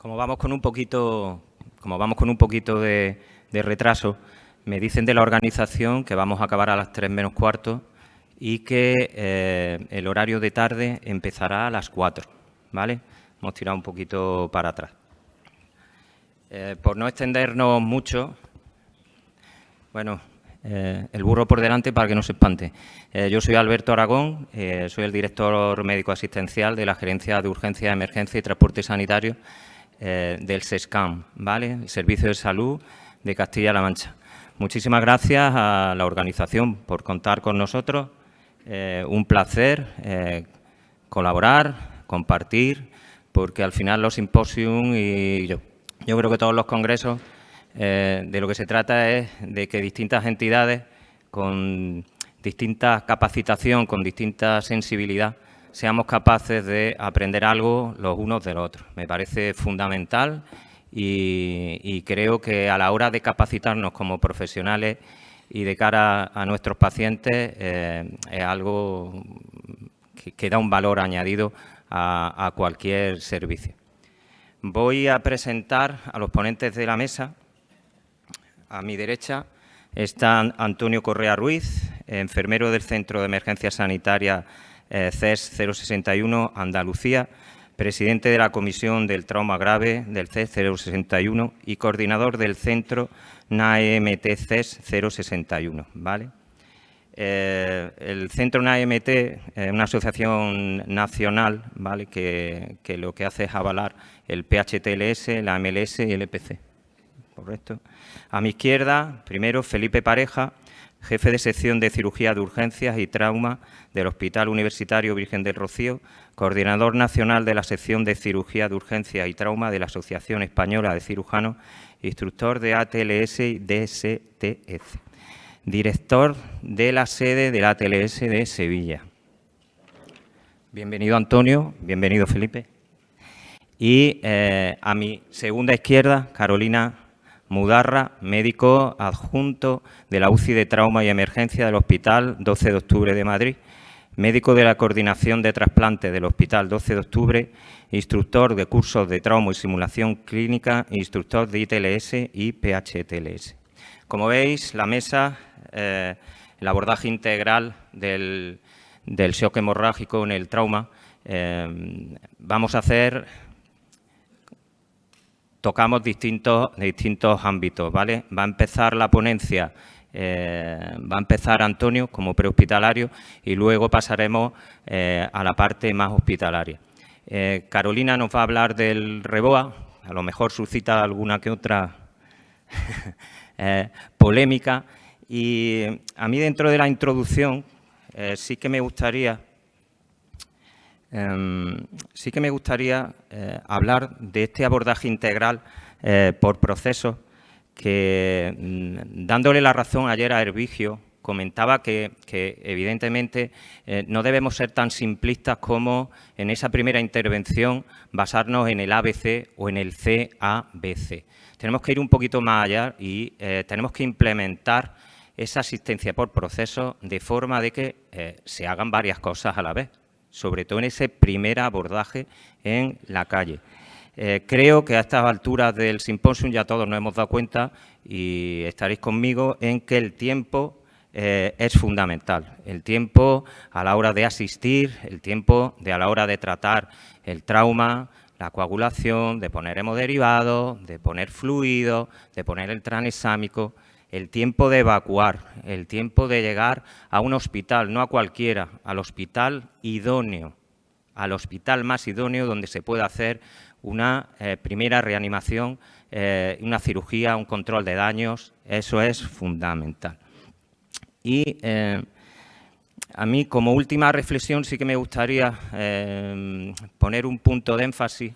Como vamos con un poquito de retraso, me dicen de la organización que vamos a acabar a las 3 menos cuarto y que el horario de tarde empezará a las 4, ¿vale? Hemos tirado un poquito para atrás. Por no extendernos mucho, bueno, el burro por delante para que no se espante. Yo soy Alberto Aragón, soy el director médico asistencial de la Gerencia de Urgencia, Emergencia y Transporte Sanitario del SESCAM, ¿vale? El Servicio de Salud de Castilla-La Mancha. Muchísimas gracias a la organización por contar con nosotros. Un placer colaborar, compartir, porque al final los simposios y yo creo que todos los congresos de lo que se trata es de que distintas entidades con distinta capacitación, con distinta sensibilidad, seamos capaces de aprender algo los unos de los otros. Me parece fundamental y creo que a la hora de capacitarnos como profesionales y de cara a nuestros pacientes es algo que da un valor añadido a cualquier servicio. Voy a presentar a los ponentes de la mesa. A mi derecha está Antonio Correa Ruiz, enfermero del Centro de Emergencia Sanitaria CES 061 Andalucía, presidente de la Comisión del Trauma Grave del CES 061 y coordinador del Centro NAEMT CES 061, ¿vale? El Centro NAEMT es una asociación nacional, ¿vale?, que lo que hace es avalar el PHTLS, la MLS y el EPC. Correcto. A mi izquierda, primero, Felipe Pareja, jefe de sección de cirugía de urgencias y trauma del Hospital Universitario Virgen del Rocío, coordinador nacional de la sección de cirugía de urgencias y trauma de la Asociación Española de Cirujanos, instructor de ATLS y DSTF, director de la sede del ATLS de Sevilla. Bienvenido, Antonio. Bienvenido, Felipe. Y a mi segunda izquierda, Carolina Mudarra, médico adjunto de la UCI de Trauma y Emergencia del Hospital 12 de Octubre de Madrid, médico de la Coordinación de Trasplante del Hospital 12 de Octubre, instructor de cursos de trauma y simulación clínica, instructor de ITLS y PHTLS. Como veis, la mesa, el abordaje integral del shock hemorrágico en el trauma, vamos a hacer... Tocamos distintos ámbitos, ¿vale? Va a empezar la ponencia, va a empezar Antonio como prehospitalario y luego pasaremos a la parte más hospitalaria. Carolina nos va a hablar del REBOA, a lo mejor suscita alguna que otra polémica. Y a mí, dentro de la introducción, sí que me gustaría hablar de este abordaje integral por procesos que, dándole la razón ayer a Hervigio, comentaba que evidentemente no debemos ser tan simplistas como en esa primera intervención basarnos en el ABC o en el CABC. Tenemos que ir un poquito más allá y tenemos que implementar esa asistencia por procesos de forma de que se hagan varias cosas a la vez, sobre todo en ese primer abordaje en la calle. Creo que a estas alturas del simposio ya todos nos hemos dado cuenta y estaréis conmigo en que el tiempo es fundamental. El tiempo a la hora de asistir, el tiempo a la hora de tratar el trauma, la coagulación, de poner hemoderivados, de poner fluidos, de poner el tranexámico, el tiempo de evacuar, el tiempo de llegar a un hospital, no a cualquiera, al hospital idóneo, al hospital más idóneo donde se pueda hacer una primera reanimación, una cirugía, un control de daños. Eso es fundamental. Y a mí, como última reflexión, sí que me gustaría poner un punto de énfasis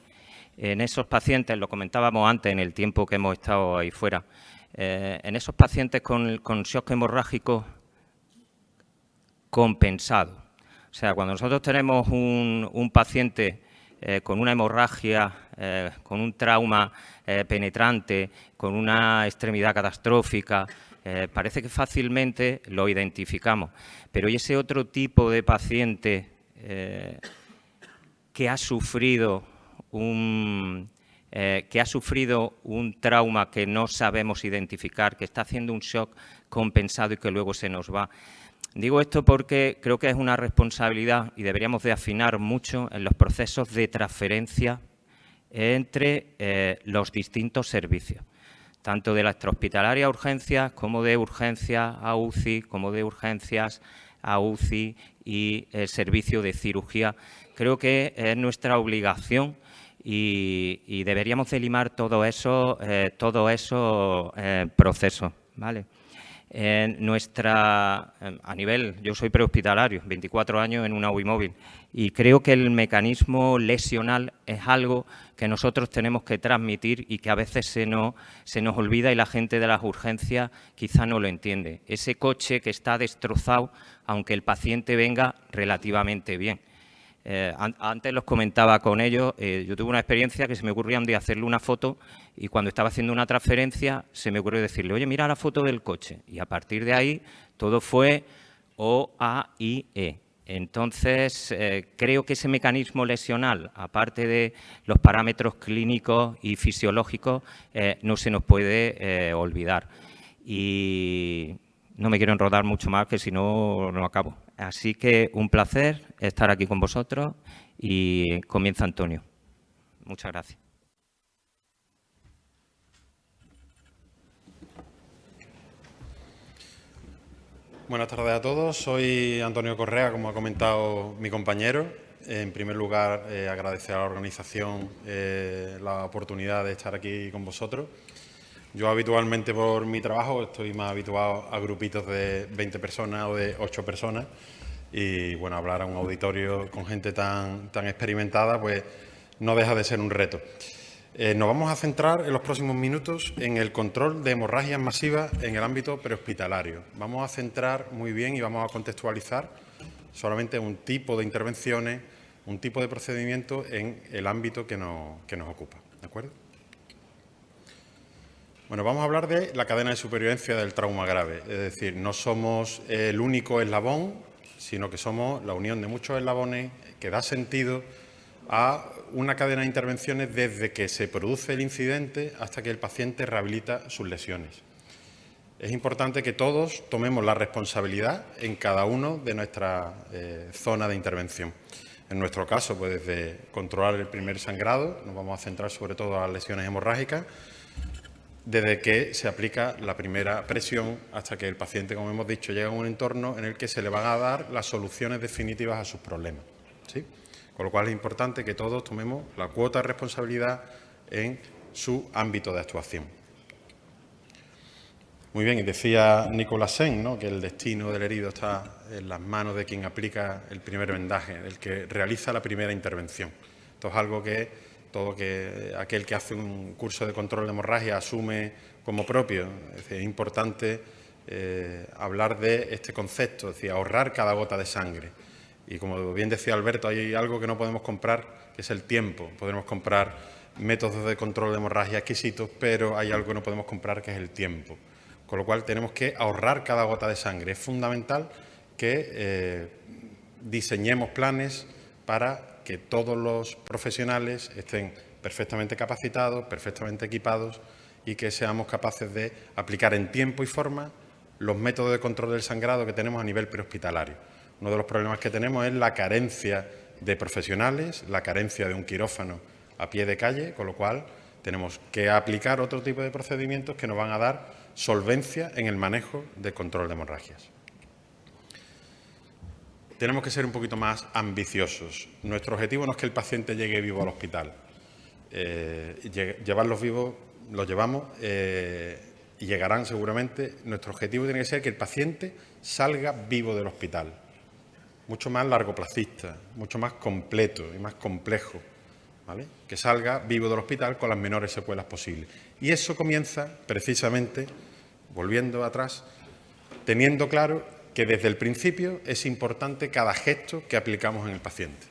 en esos pacientes, lo comentábamos antes en el tiempo que hemos estado ahí fuera, en esos pacientes con shock hemorrágico compensado. O sea, cuando nosotros tenemos un paciente con una hemorragia, con un trauma penetrante, con una extremidad catastrófica, parece que fácilmente lo identificamos. Pero ¿y ese otro tipo de paciente que ha sufrido un que ha sufrido un trauma que no sabemos identificar, que está haciendo un shock compensado y que luego se nos va. Digo esto porque creo que es una responsabilidad y deberíamos de afinar mucho en los procesos de transferencia entre los distintos servicios, tanto de la extrahospitalaria a urgencias como de urgencias a UCI, como de urgencias a UCI y el servicio de cirugía. Creo que es nuestra obligación y deberíamos de limar todo eso procesos, ¿vale? A nivel, yo soy prehospitalario, 24 años en una UCI móvil, y creo que el mecanismo lesional es algo que nosotros tenemos que transmitir y que a veces se nos olvida y la gente de las urgencias quizá no lo entiende. Ese coche que está destrozado, aunque el paciente venga relativamente bien. Antes los comentaba con ellos, yo tuve una experiencia que se me ocurría un día hacerle una foto y cuando estaba haciendo una transferencia se me ocurrió decirle, oye, mira la foto del coche. Y a partir de ahí todo fue OAIE. Entonces, creo que ese mecanismo lesional, aparte de los parámetros clínicos y fisiológicos, no se nos puede olvidar. Y no me quiero enrodar mucho más, que si no, no acabo. Así que un placer estar aquí con vosotros y comienza Antonio. Muchas gracias. Buenas tardes a todos. Soy Antonio Correa, como ha comentado mi compañero. En primer lugar, agradecer a la organización la oportunidad de estar aquí con vosotros. Yo habitualmente por mi trabajo estoy más habituado a grupitos de 20 personas o de 8 personas y bueno, hablar a un auditorio con gente tan experimentada pues no deja de ser un reto. Nos vamos a centrar en los próximos minutos en el control de hemorragias masivas en el ámbito prehospitalario. Vamos a centrar muy bien y vamos a contextualizar solamente un tipo de intervenciones, un tipo de procedimiento en el ámbito que nos ocupa. ¿De acuerdo? Bueno, vamos a hablar de la cadena de supervivencia del trauma grave. Es decir, no somos el único eslabón, sino que somos la unión de muchos eslabones que da sentido a una cadena de intervenciones desde que se produce el incidente hasta que el paciente rehabilita sus lesiones. Es importante que todos tomemos la responsabilidad en cada uno de nuestras zonas de intervención. En nuestro caso, pues desde controlar el primer sangrado, nos vamos a centrar sobre todo en las lesiones hemorrágicas, desde que se aplica la primera presión hasta que el paciente, como hemos dicho, llega a un entorno en el que se le van a dar las soluciones definitivas a sus problemas, ¿sí? Con lo cual es importante que todos tomemos la cuota de responsabilidad en su ámbito de actuación. Muy bien, y decía Nicolas Sen, ¿no?, que el destino del herido está en las manos de quien aplica el primer vendaje, el que realiza la primera intervención. Esto es algo que aquel que hace un curso de control de hemorragia asume como propio. Es importante hablar de este concepto, es decir, ahorrar cada gota de sangre. Y como bien decía Alberto, hay algo que no podemos comprar, que es el tiempo. Podemos comprar métodos de control de hemorragia exquisitos, pero hay algo que no podemos comprar, que es el tiempo. Con lo cual tenemos que ahorrar cada gota de sangre. Es fundamental que diseñemos planes para que todos los profesionales estén perfectamente capacitados, perfectamente equipados y que seamos capaces de aplicar en tiempo y forma los métodos de control del sangrado que tenemos a nivel prehospitalario. Uno de los problemas que tenemos es la carencia de profesionales, la carencia de un quirófano a pie de calle, con lo cual tenemos que aplicar otro tipo de procedimientos que nos van a dar solvencia en el manejo de control de hemorragias. Tenemos que ser un poquito más ambiciosos. Nuestro objetivo no es que el paciente llegue vivo al hospital. Llevarlos vivos los llevamos y llegarán seguramente. Nuestro objetivo tiene que ser que el paciente salga vivo del hospital. Mucho más largoplacista, mucho más completo y más complejo, ¿vale? Que salga vivo del hospital con las menores secuelas posibles. Y eso comienza precisamente, volviendo atrás, teniendo claro que desde el principio es importante cada gesto que aplicamos en el paciente.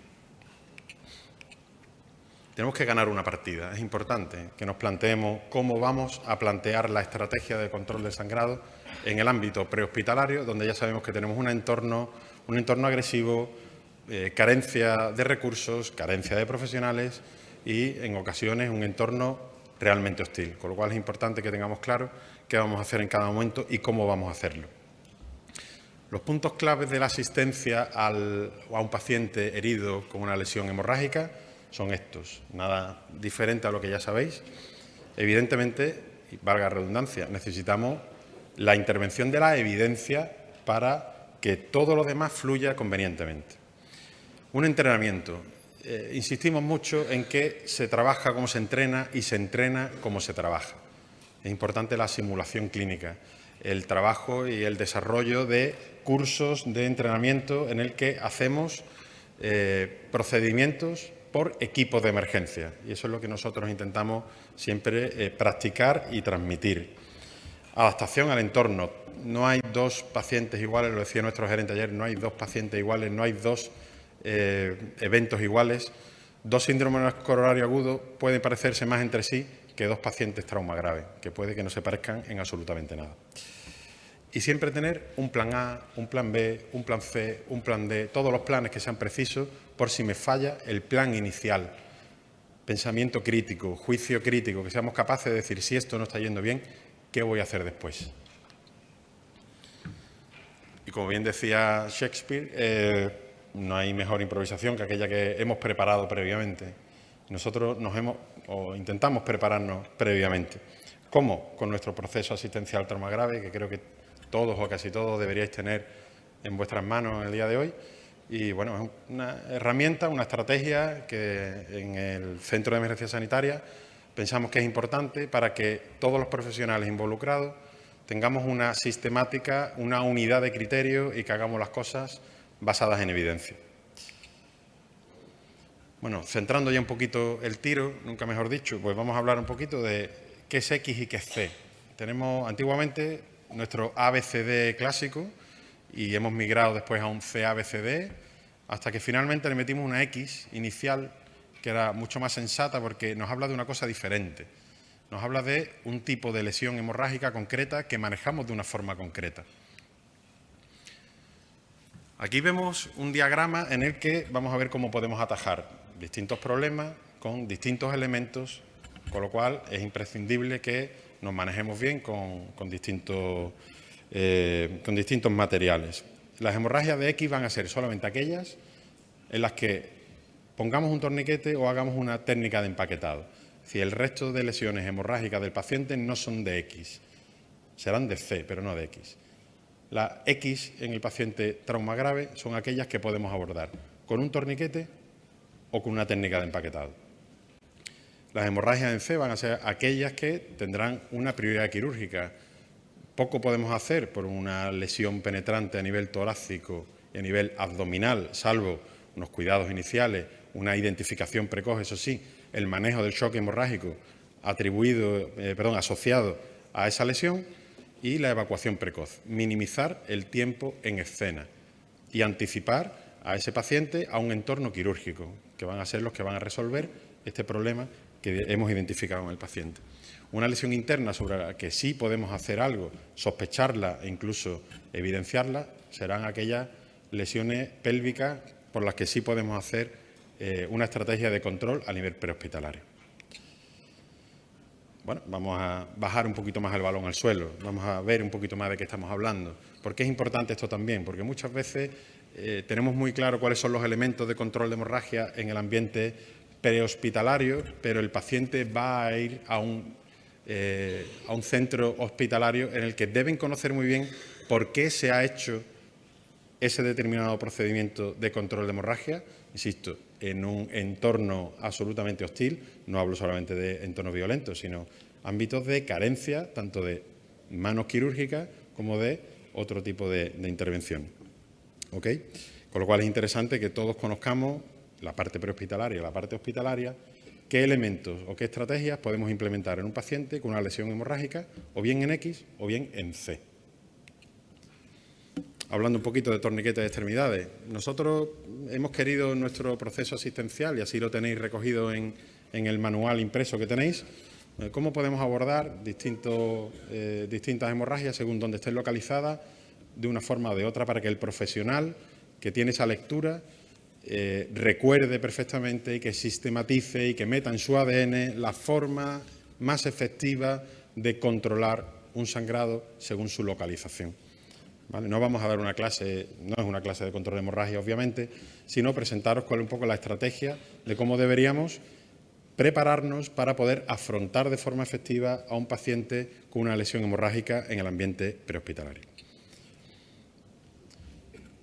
Tenemos que ganar una partida. Es importante que nos planteemos cómo vamos a plantear la estrategia de control del sangrado en el ámbito prehospitalario, donde ya sabemos que tenemos un entorno agresivo, carencia de recursos, carencia de profesionales y, en ocasiones, un entorno realmente hostil. Con lo cual, es importante que tengamos claro qué vamos a hacer en cada momento y cómo vamos a hacerlo. Los puntos claves de la asistencia a un paciente herido con una lesión hemorrágica son estos. Nada diferente a lo que ya sabéis. Evidentemente, y valga la redundancia, necesitamos la intervención de la evidencia para que todo lo demás fluya convenientemente. Un entrenamiento. Insistimos mucho en que se trabaja como se entrena y se entrena como se trabaja. Es importante la simulación clínica, el trabajo y el desarrollo de cursos de entrenamiento en el que hacemos procedimientos por equipos de emergencia. Y eso es lo que nosotros intentamos siempre practicar y transmitir. Adaptación al entorno. No hay dos pacientes iguales, lo decía nuestro gerente ayer, no hay dos pacientes iguales, no hay dos eventos iguales. Dos síndromes coronarios agudos pueden parecerse más entre sí que dos pacientes trauma grave, que puede que no se parezcan en absolutamente nada. Y siempre tener un plan A, un plan B, un plan C, un plan D, todos los planes que sean precisos por si me falla el plan inicial. Pensamiento crítico, juicio crítico, que seamos capaces de decir, si esto no está yendo bien, ¿qué voy a hacer después? Y como bien decía Shakespeare, no hay mejor improvisación que aquella que hemos preparado previamente. Nosotros intentamos prepararnos previamente. ¿Cómo? Con nuestro proceso asistencial trauma grave, que creo que todos o casi todos deberíais tener en vuestras manos el día de hoy. Y bueno, es una herramienta, una estrategia que en el Centro de Emergencia Sanitaria pensamos que es importante para que todos los profesionales involucrados tengamos una sistemática, una unidad de criterio y que hagamos las cosas basadas en evidencia. Bueno, centrando ya un poquito el tiro, nunca mejor dicho, pues vamos a hablar un poquito de qué es X y qué es C. Tenemos antiguamente nuestro ABCD clásico y hemos migrado después a un CABCD hasta que finalmente le metimos una X inicial que era mucho más sensata porque nos habla de una cosa diferente. Nos habla de un tipo de lesión hemorrágica concreta que manejamos de una forma concreta. Aquí vemos un diagrama en el que vamos a ver cómo podemos atajar distintos problemas con distintos elementos, con lo cual es imprescindible que nos manejemos bien con distintos materiales. Las hemorragias de X van a ser solamente aquellas en las que pongamos un torniquete o hagamos una técnica de empaquetado. Si el resto de lesiones hemorrágicas del paciente no son de X, serán de C, pero no de X. La X en el paciente trauma grave son aquellas que podemos abordar con un torniquete o con una técnica de empaquetado. Las hemorragias en C van a ser aquellas que tendrán una prioridad quirúrgica. Poco podemos hacer por una lesión penetrante a nivel torácico y a nivel abdominal, salvo unos cuidados iniciales, una identificación precoz, eso sí, el manejo del shock hemorrágico asociado a esa lesión y la evacuación precoz. Minimizar el tiempo en escena y anticipar a ese paciente a un entorno quirúrgico, que van a ser los que van a resolver este problema que hemos identificado en el paciente. Una lesión interna sobre la que sí podemos hacer algo, sospecharla e incluso evidenciarla, serán aquellas lesiones pélvicas por las que sí podemos hacer una estrategia de control a nivel prehospitalario. Bueno, vamos a bajar un poquito más el balón al suelo, vamos a ver un poquito más de qué estamos hablando. ¿Por qué es importante esto también? Porque muchas veces tenemos muy claro cuáles son los elementos de control de hemorragia en el ambiente prehospitalario, pero el paciente va a ir a un centro hospitalario en el que deben conocer muy bien por qué se ha hecho ese determinado procedimiento de control de hemorragia, insisto, en un entorno absolutamente hostil, no hablo solamente de entornos violentos, sino ámbitos de carencia, tanto de manos quirúrgicas como de otro tipo de intervención. ¿Ok? Con lo cual es interesante que todos conozcamos la parte prehospitalaria y la parte hospitalaria, qué elementos o qué estrategias podemos implementar en un paciente con una lesión hemorrágica, o bien en X o bien en C. Hablando un poquito de torniquetes de extremidades, nosotros hemos querido en nuestro proceso asistencial, y así lo tenéis recogido en el manual impreso que tenéis, cómo podemos abordar distintas hemorragias según donde estén localizadas, de una forma o de otra, para que el profesional que tiene esa lectura recuerde perfectamente y que sistematice y que meta en su ADN la forma más efectiva de controlar un sangrado según su localización. ¿Vale? No vamos a dar una clase, no es una clase de control de hemorragia, obviamente, sino presentaros cuál es un poco la estrategia de cómo deberíamos prepararnos para poder afrontar de forma efectiva a un paciente con una lesión hemorrágica en el ambiente prehospitalario.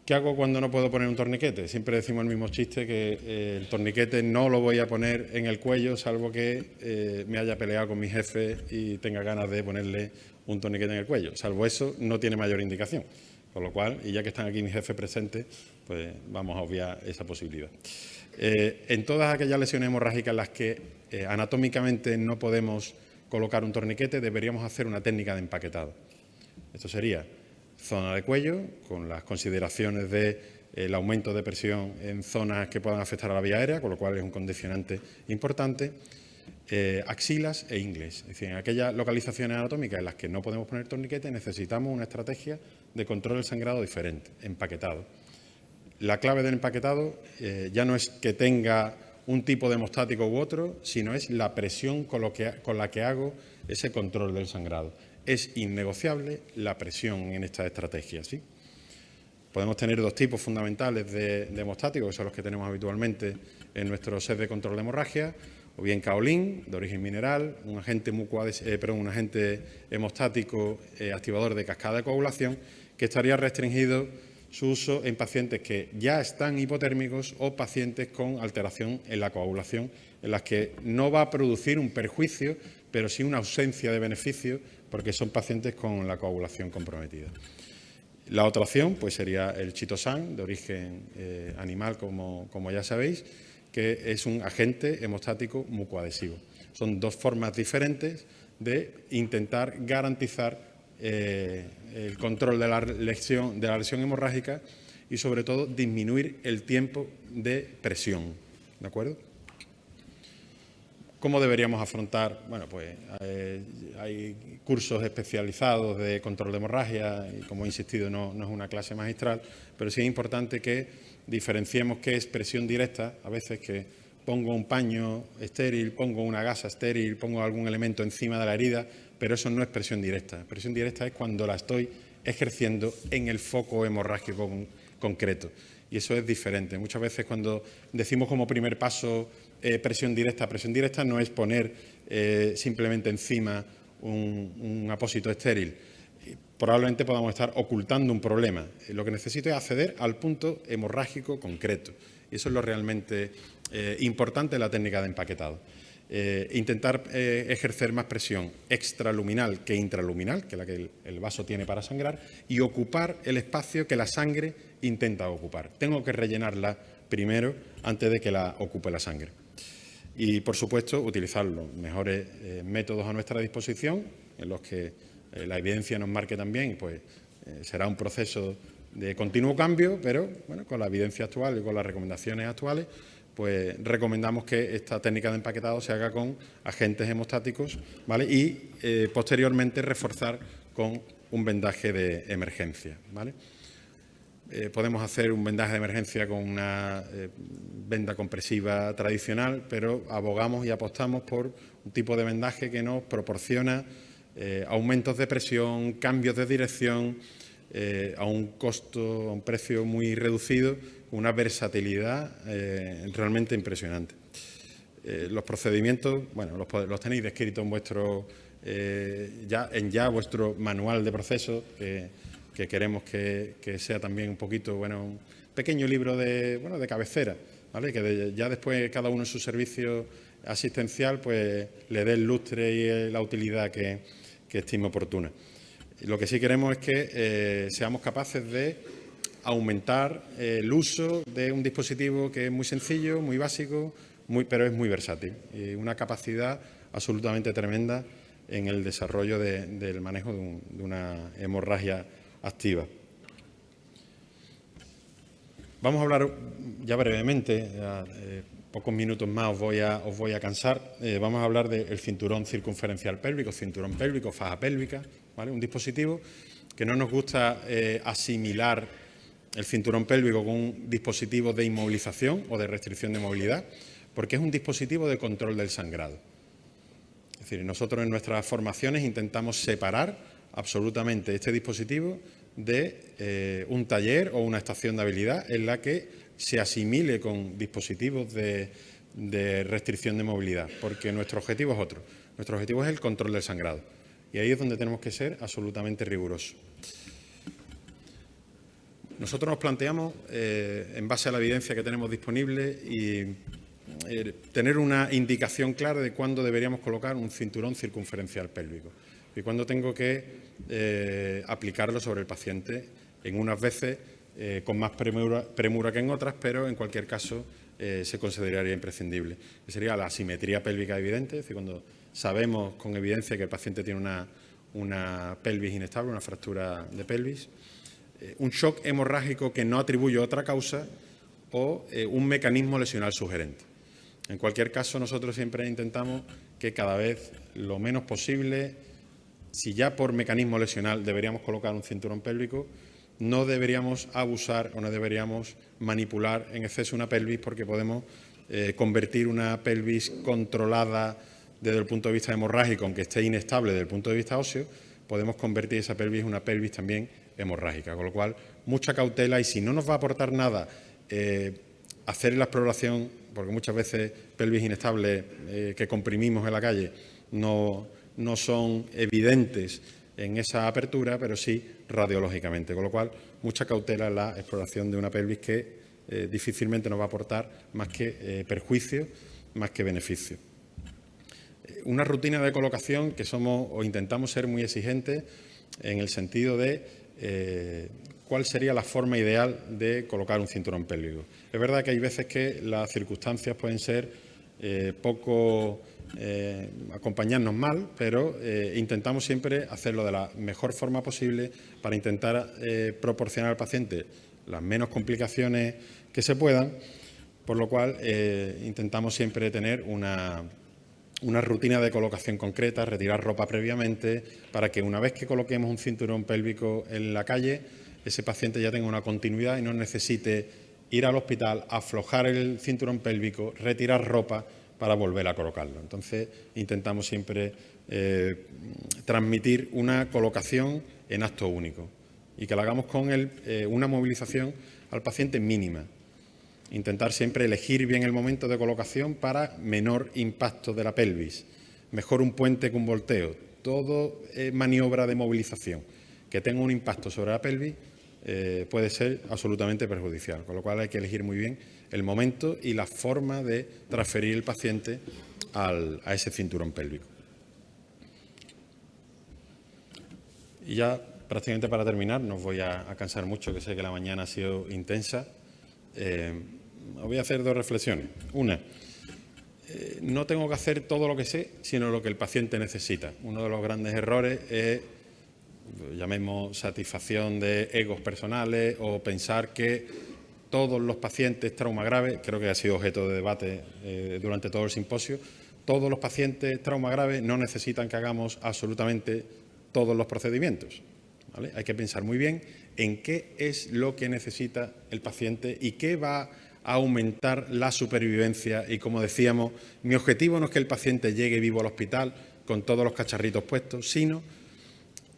¿Qué hago cuando no puedo poner un torniquete? Siempre decimos el mismo chiste, que el torniquete no lo voy a poner en el cuello, salvo que me haya peleado con mi jefe y tenga ganas de ponerle un torniquete en el cuello. Salvo eso, no tiene mayor indicación. Con lo cual, y ya que están aquí mis jefes presentes, pues vamos a obviar esa posibilidad. En todas aquellas lesiones hemorrágicas en las que anatómicamente no podemos colocar un torniquete, deberíamos hacer una técnica de empaquetado. Esto sería zona de cuello, con las consideraciones del aumento de presión en zonas que puedan afectar a la vía aérea, con lo cual es un condicionante importante, axilas e ingles. Es decir, en aquellas localizaciones anatómicas en las que no podemos poner torniquete, necesitamos una estrategia de control del sangrado diferente, empaquetado. La clave del empaquetado ya no es que tenga un tipo de hemostático u otro, sino es la presión con la que hago ese control del sangrado. Es innegociable la presión en esta estrategia, ¿sí? Podemos tener dos tipos fundamentales de hemostáticos, que son los que tenemos habitualmente en nuestro set de control de hemorragia, o bien kaolín, de origen mineral, un agente hemostático activador de cascada de coagulación, que estaría restringido su uso en pacientes que ya están hipotérmicos o pacientes con alteración en la coagulación, en las que no va a producir un perjuicio, pero sí una ausencia de beneficio, porque son pacientes con la coagulación comprometida. La otra opción pues sería el chitosan, de origen animal, como ya sabéis, que es un agente hemostático mucoadhesivo. Son dos formas diferentes de intentar garantizar el control de la lesión hemorrágica y, sobre todo, disminuir el tiempo de presión. ¿De acuerdo? ¿Cómo deberíamos afrontar? Bueno, pues hay cursos especializados de control de hemorragia y, como he insistido, no es una clase magistral, pero sí es importante que diferenciemos qué es presión directa. A veces que pongo un paño estéril, pongo una gasa estéril, pongo algún elemento encima de la herida, pero eso no es presión directa. Presión directa es cuando la estoy ejerciendo en el foco hemorrágico concreto. Y eso es diferente. Muchas veces cuando decimos como primer paso presión directa no es poner simplemente encima un apósito estéril. Probablemente podamos estar ocultando un problema. Lo que necesito es acceder al punto hemorrágico concreto. Y eso es lo realmente importante de la técnica de empaquetado. Intentar ejercer más presión extraluminal que intraluminal, que es la que el vaso tiene para sangrar, y ocupar el espacio que la sangre intenta ocupar. Tengo que rellenarla primero antes de que la ocupe la sangre. Y, por supuesto, utilizar los mejores métodos a nuestra disposición, en los que la evidencia nos marque también, y pues será un proceso de continuo cambio, pero bueno, con la evidencia actual y con las recomendaciones actuales, pues recomendamos que esta técnica de empaquetado se haga con agentes hemostáticos, ¿vale? Y posteriormente reforzar con un vendaje de emergencia, ¿vale? Podemos hacer un vendaje de emergencia con una venda compresiva tradicional, pero abogamos y apostamos por un tipo de vendaje que nos proporciona aumentos de presión, cambios de dirección, a un costo, a un precio muy reducido, con una versatilidad realmente impresionante. Los procedimientos, bueno, los tenéis descritos en vuestro vuestro manual de procesos, que queremos que sea también un poquito, bueno, un pequeño libro de cabecera, ¿vale? Que ya después cada uno en su servicio asistencial pues le dé el lustre y la utilidad que estime oportuna. Lo que sí queremos es que seamos capaces de aumentar el uso de un dispositivo que es muy sencillo, muy básico, pero es muy versátil. Y una capacidad absolutamente tremenda en el desarrollo del manejo de una hemorragia activa. Vamos a hablar ya brevemente, pocos minutos más os voy a cansar. Vamos a hablar del cinturón circunferencial pélvico, cinturón pélvico, faja pélvica, ¿vale? Un dispositivo que no nos gusta asimilar el cinturón pélvico con un dispositivo de inmovilización o de restricción de movilidad, porque es un dispositivo de control del sangrado. Es decir, nosotros en nuestras formaciones intentamos separar absolutamente este dispositivo de un taller o una estación de habilidad en la que se asimile con dispositivos de restricción de movilidad, porque nuestro objetivo es otro. Nuestro objetivo es el control del sangrado y ahí es donde tenemos que ser absolutamente rigurosos. Nosotros nos planteamos, en base a la evidencia que tenemos disponible, y tener una indicación clara de cuándo deberíamos colocar un cinturón circunferencial pélvico y cuándo tengo que aplicarlo sobre el paciente, en unas veces con más premura que en otras, pero en cualquier caso se consideraría imprescindible. Que sería la asimetría pélvica evidente, es decir, cuando sabemos con evidencia que el paciente tiene una pelvis inestable, una fractura de pelvis, un shock hemorrágico que no atribuye otra causa o un mecanismo lesional sugerente. En cualquier caso, nosotros siempre intentamos que cada vez lo menos posible, si ya por mecanismo lesional deberíamos colocar un cinturón pélvico, no deberíamos abusar o no deberíamos manipular en exceso una pelvis, porque podemos convertir una pelvis controlada desde el punto de vista hemorrágico, aunque esté inestable desde el punto de vista óseo, podemos convertir esa pelvis en una pelvis también hemorrágica. Con lo cual, mucha cautela, y si no nos va a aportar nada hacer la exploración, porque muchas veces pelvis inestables que comprimimos en la calle no son evidentes en esa apertura, pero sí radiológicamente. Con lo cual, mucha cautela en la exploración de una pelvis que difícilmente nos va a aportar más que perjuicio, más que beneficio. Una rutina de colocación que somos o intentamos ser muy exigentes en el sentido de cuál sería la forma ideal de colocar un cinturón pélvico. Es verdad que hay veces que las circunstancias pueden ser acompañarnos mal, pero intentamos siempre hacerlo de la mejor forma posible para intentar proporcionar al paciente las menos complicaciones que se puedan, por lo cual intentamos siempre tener una rutina de colocación concreta, retirar ropa previamente, para que una vez que coloquemos un cinturón pélvico en la calle, ese paciente ya tenga una continuidad y no necesite ir al hospital, aflojar el cinturón pélvico, retirar ropa para volver a colocarlo. Entonces, intentamos siempre transmitir una colocación en acto único y que la hagamos con una movilización al paciente mínima. Intentar siempre elegir bien el momento de colocación para menor impacto de la pelvis. Mejor un puente que un volteo. Todo maniobra de movilización que tenga un impacto sobre la pelvis puede ser absolutamente perjudicial. Con lo cual hay que elegir muy bien el momento y la forma de transferir el paciente a ese cinturón pélvico. Y ya prácticamente para terminar, no os voy a cansar mucho, que sé que la mañana ha sido intensa. Os voy a hacer dos reflexiones. Una, no tengo que hacer todo lo que sé, sino lo que el paciente necesita. Uno de los grandes errores es, llamemos, satisfacción de egos personales o pensar que todos los pacientes trauma grave, creo que ha sido objeto de debate durante todo el simposio, todos los pacientes trauma grave no necesitan que hagamos absolutamente todos los procedimientos, ¿vale? Hay que pensar muy bien en qué es lo que necesita el paciente y qué va a aumentar la supervivencia. Y como decíamos, mi objetivo no es que el paciente llegue vivo al hospital con todos los cacharritos puestos, sino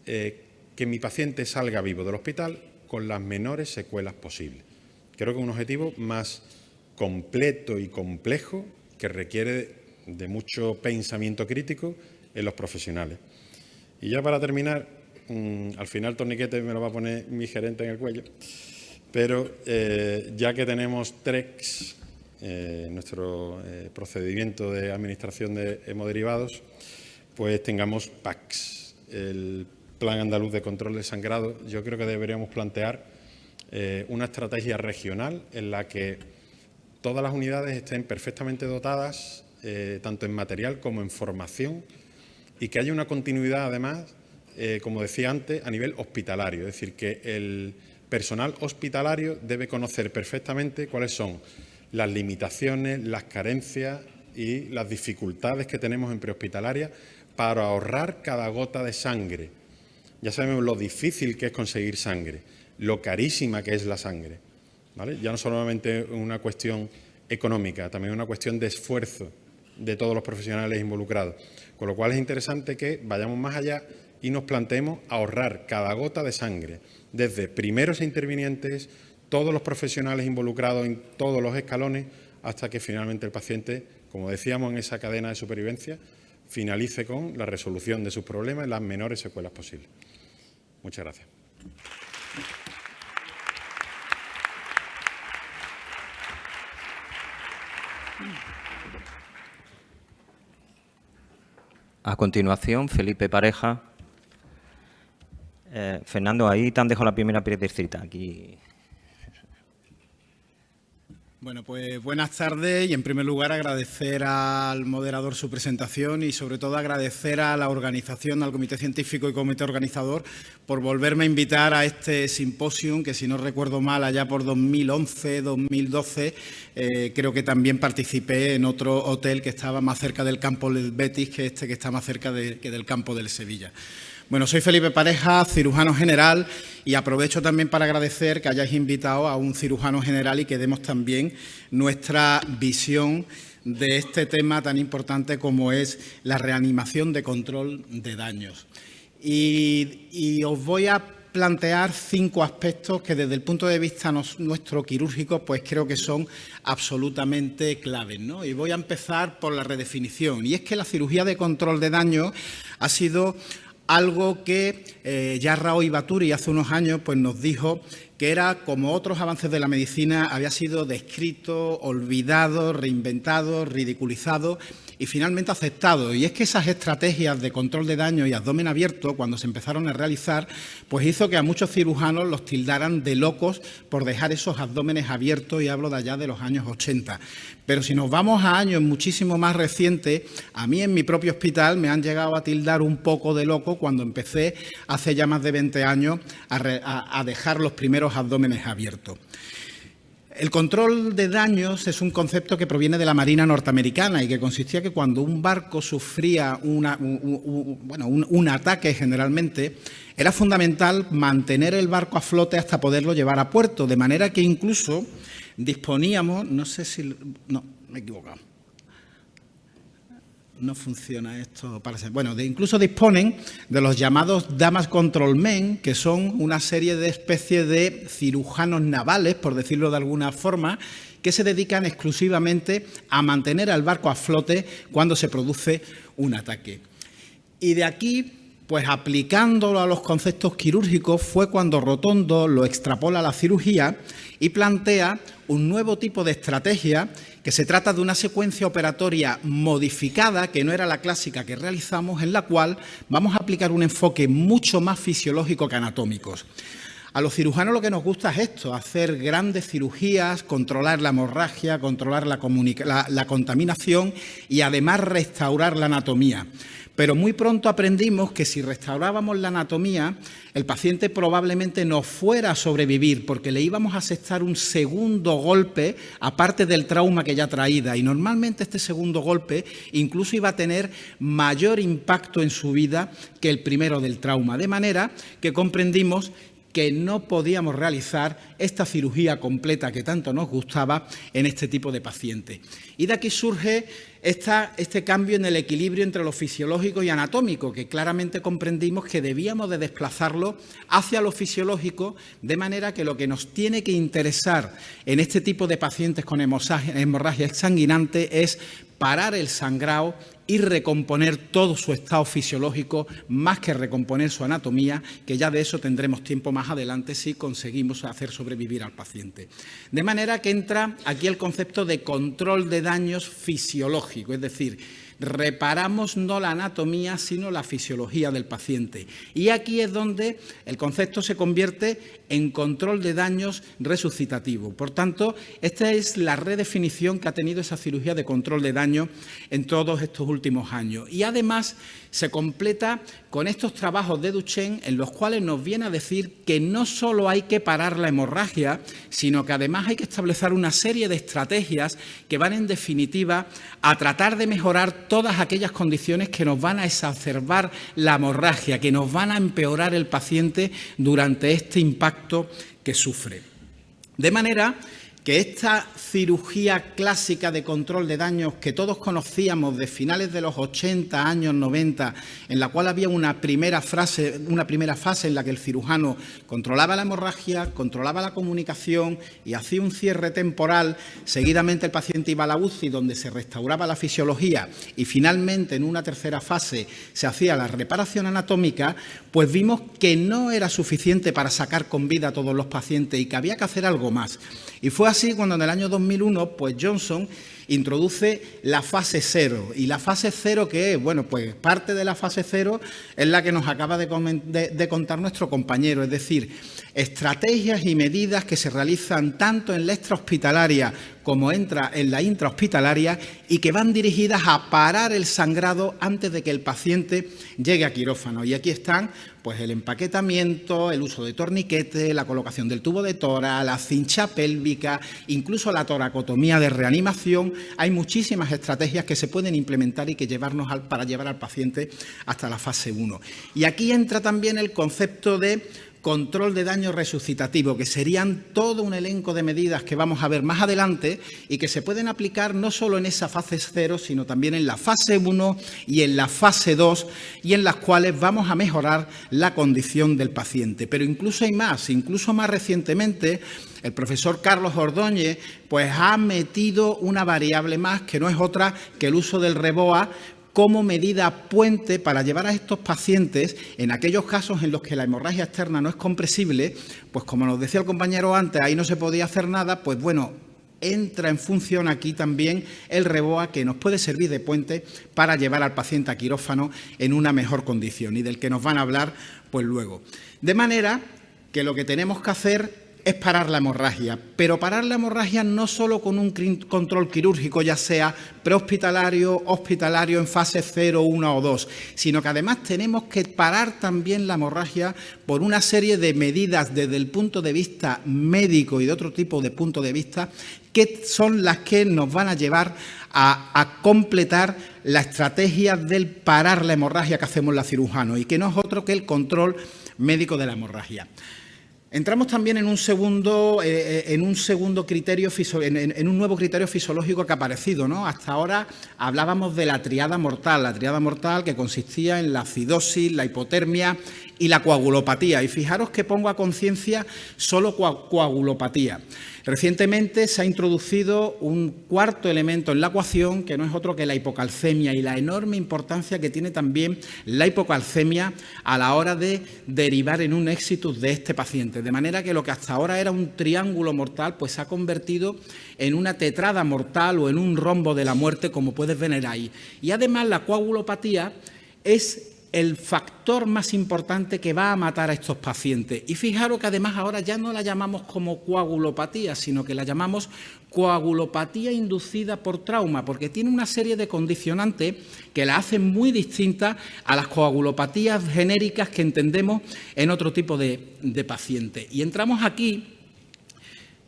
que mi paciente salga vivo del hospital con las menores secuelas posibles. Creo que es un objetivo más completo y complejo que requiere de mucho pensamiento crítico en los profesionales. Y ya para terminar, al final el torniquete me lo va a poner mi gerente en el cuello, pero ya que tenemos TREX, nuestro procedimiento de administración de hemoderivados, pues tengamos PACS, el Plan Andaluz de Control del Sangrado. Yo creo que deberíamos plantear una estrategia regional en la que todas las unidades estén perfectamente dotadas, tanto en material como en formación, y que haya una continuidad, además, como decía antes, a nivel hospitalario. Es decir, que el personal hospitalario debe conocer perfectamente cuáles son las limitaciones, las carencias y las dificultades que tenemos en prehospitalaria para ahorrar cada gota de sangre. Ya sabemos lo difícil que es conseguir sangre. lo carísima que es la sangre, ¿vale? Ya no solamente una cuestión económica, también una cuestión de esfuerzo de todos los profesionales involucrados. Con lo cual es interesante que vayamos más allá y nos planteemos ahorrar cada gota de sangre, desde primeros intervinientes, todos los profesionales involucrados en todos los escalones, hasta que finalmente el paciente, como decíamos en esa cadena de supervivencia, finalice con la resolución de sus problemas en las menores secuelas posibles. Muchas gracias. A continuación, Felipe Pareja. Fernando, ahí te han dejado la primera piedrecita. Aquí. Bueno, pues buenas tardes y en primer lugar agradecer al moderador su presentación y sobre todo agradecer a la organización, al Comité Científico y Comité Organizador por volverme a invitar a este simposium que, si no recuerdo mal, allá por 2011, 2012, creo que también participé en otro hotel que estaba más cerca del campo del Betis que este que está más cerca que del campo del Sevilla. Bueno, soy Felipe Pareja, cirujano general, y aprovecho también para agradecer que hayáis invitado a un cirujano general y que demos también nuestra visión de este tema tan importante como es la reanimación de control de daños. Y os voy a plantear 5 aspectos que desde el punto de vista nuestro quirúrgico pues creo que son absolutamente claves, ¿no? Y voy a empezar por la redefinición. Y es que la cirugía de control de daños ha sido algo que ya Raoy Baturi hace unos años pues nos dijo que era, como otros avances de la medicina, había sido descrito, olvidado, reinventado, ridiculizado y finalmente aceptado. Y es que esas estrategias de control de daño y abdomen abierto, cuando se empezaron a realizar, pues hizo que a muchos cirujanos los tildaran de locos por dejar esos abdómenes abiertos, y hablo de allá de los años 80. Pero si nos vamos a años muchísimo más recientes, a mí en mi propio hospital me han llegado a tildar un poco de loco cuando empecé hace ya más de 20 años a dejar los primeros abdómenes abiertos. El control de daños es un concepto que proviene de la Marina norteamericana y que consistía que cuando un barco sufría un ataque, generalmente, era fundamental mantener el barco a flote hasta poderlo llevar a puerto, de manera que incluso disponíamos, no sé si... No, me he equivocado. No funciona esto, parece. Bueno, incluso disponen de los llamados Damage Control Men, que son una serie de especies de cirujanos navales, por decirlo de alguna forma, que se dedican exclusivamente a mantener al barco a flote cuando se produce un ataque. Y de aquí, pues aplicándolo a los conceptos quirúrgicos, fue cuando Rotondo lo extrapola a la cirugía y plantea un nuevo tipo de estrategia, que se trata de una secuencia operatoria modificada, que no era la clásica que realizamos, en la cual vamos a aplicar un enfoque mucho más fisiológico que anatómicos. A los cirujanos lo que nos gusta es esto, hacer grandes cirugías, controlar la hemorragia, controlar la contaminación y además restaurar la anatomía. Pero muy pronto aprendimos que si restaurábamos la anatomía, el paciente probablemente no fuera a sobrevivir porque le íbamos a asestar un segundo golpe, aparte del trauma que ya traía. Y normalmente este segundo golpe incluso iba a tener mayor impacto en su vida que el primero del trauma. De manera que comprendimos que no podíamos realizar esta cirugía completa que tanto nos gustaba en este tipo de pacientes. Y de aquí surge este cambio en el equilibrio entre lo fisiológico y anatómico, que claramente comprendimos que debíamos de desplazarlo hacia lo fisiológico, de manera que lo que nos tiene que interesar en este tipo de pacientes con hemorragia exsanguinante es parar el sangrado y recomponer todo su estado fisiológico, más que recomponer su anatomía, que ya de eso tendremos tiempo más adelante si conseguimos hacer sobrevivir al paciente. De manera que entra aquí el concepto de control de daños fisiológico, es decir, reparamos no la anatomía, sino la fisiología del paciente. Y aquí es donde el concepto se convierte en control de daños resucitativo. Por tanto, esta es la redefinición que ha tenido esa cirugía de control de daño en todos estos últimos años. Y además se completa con estos trabajos de Duchenne, en los cuales nos viene a decir que no solo hay que parar la hemorragia, sino que además hay que establecer una serie de estrategias que van, en definitiva, a tratar de mejorar evitar todas aquellas condiciones que nos van a exacerbar la hemorragia, que nos van a empeorar el paciente durante este impacto que sufre. De manera que esta cirugía clásica de control de daños que todos conocíamos de finales de los 80, años 90, en la cual había una primera fase en la que el cirujano controlaba la hemorragia, controlaba la comunicación y hacía un cierre temporal, seguidamente el paciente iba a la UCI donde se restauraba la fisiología y finalmente en una tercera fase se hacía la reparación anatómica, pues vimos que no era suficiente para sacar con vida a todos los pacientes y que había que hacer algo más. Y fue así cuando en el año 2001, pues Johnson introduce la fase 0. ¿Y la fase 0 qué es? Bueno, pues parte de la fase 0 es la que nos acaba de contar nuestro compañero, es decir, estrategias y medidas que se realizan tanto en la extrahospitalaria como en la intrahospitalaria y que van dirigidas a parar el sangrado antes de que el paciente llegue a quirófano. Y aquí están pues el empaquetamiento, el uso de torniquetes, la colocación del tubo de tora, la cincha pélvica, incluso la toracotomía de reanimación. Hay muchísimas estrategias que se pueden implementar y que para llevar al paciente hasta la fase 1. Y aquí entra también el concepto de control de daño resucitativo, que serían todo un elenco de medidas que vamos a ver más adelante y que se pueden aplicar no solo en esa fase 0, sino también en la fase 1 y en la fase 2, y en las cuales vamos a mejorar la condición del paciente. Pero incluso hay más, incluso más recientemente, el profesor Carlos Ordóñez pues ha metido una variable más que no es otra que el uso del REBOA como medida puente para llevar a estos pacientes, en aquellos casos en los que la hemorragia externa no es compresible, pues como nos decía el compañero antes, ahí no se podía hacer nada, pues bueno, entra en función aquí también el REBOA, que nos puede servir de puente para llevar al paciente a quirófano en una mejor condición y del que nos van a hablar pues luego. De manera que lo que tenemos que hacer es parar la hemorragia, pero parar la hemorragia no solo con un control quirúrgico, ya sea prehospitalario, hospitalario en fase 0, 1 o 2, sino que además tenemos que parar también la hemorragia por una serie de medidas desde el punto de vista médico y de otro tipo de punto de vista, que son las que nos van a llevar a completar la estrategia del parar la hemorragia que hacemos los cirujanos y que no es otro que el control médico de la hemorragia. Entramos también en un nuevo criterio fisiológico que ha aparecido, ¿no? Hasta ahora hablábamos de la triada mortal que consistía en la acidosis, la hipotermia y la coagulopatía. Y fijaros que pongo a conciencia solo coagulopatía. Recientemente se ha introducido un cuarto elemento en la ecuación, que no es otro que la hipocalcemia, y la enorme importancia que tiene también la hipocalcemia a la hora de derivar en un éxitus de este paciente. De manera que lo que hasta ahora era un triángulo mortal, pues se ha convertido en una tetrada mortal o en un rombo de la muerte, como puedes ver ahí. Y además la coagulopatía es el factor más importante que va a matar a estos pacientes. Y fijaros que además ahora ya no la llamamos como coagulopatía, sino que la llamamos coagulopatía inducida por trauma, porque tiene una serie de condicionantes que la hacen muy distinta a las coagulopatías genéricas que entendemos en otro tipo de pacientes. Y entramos aquí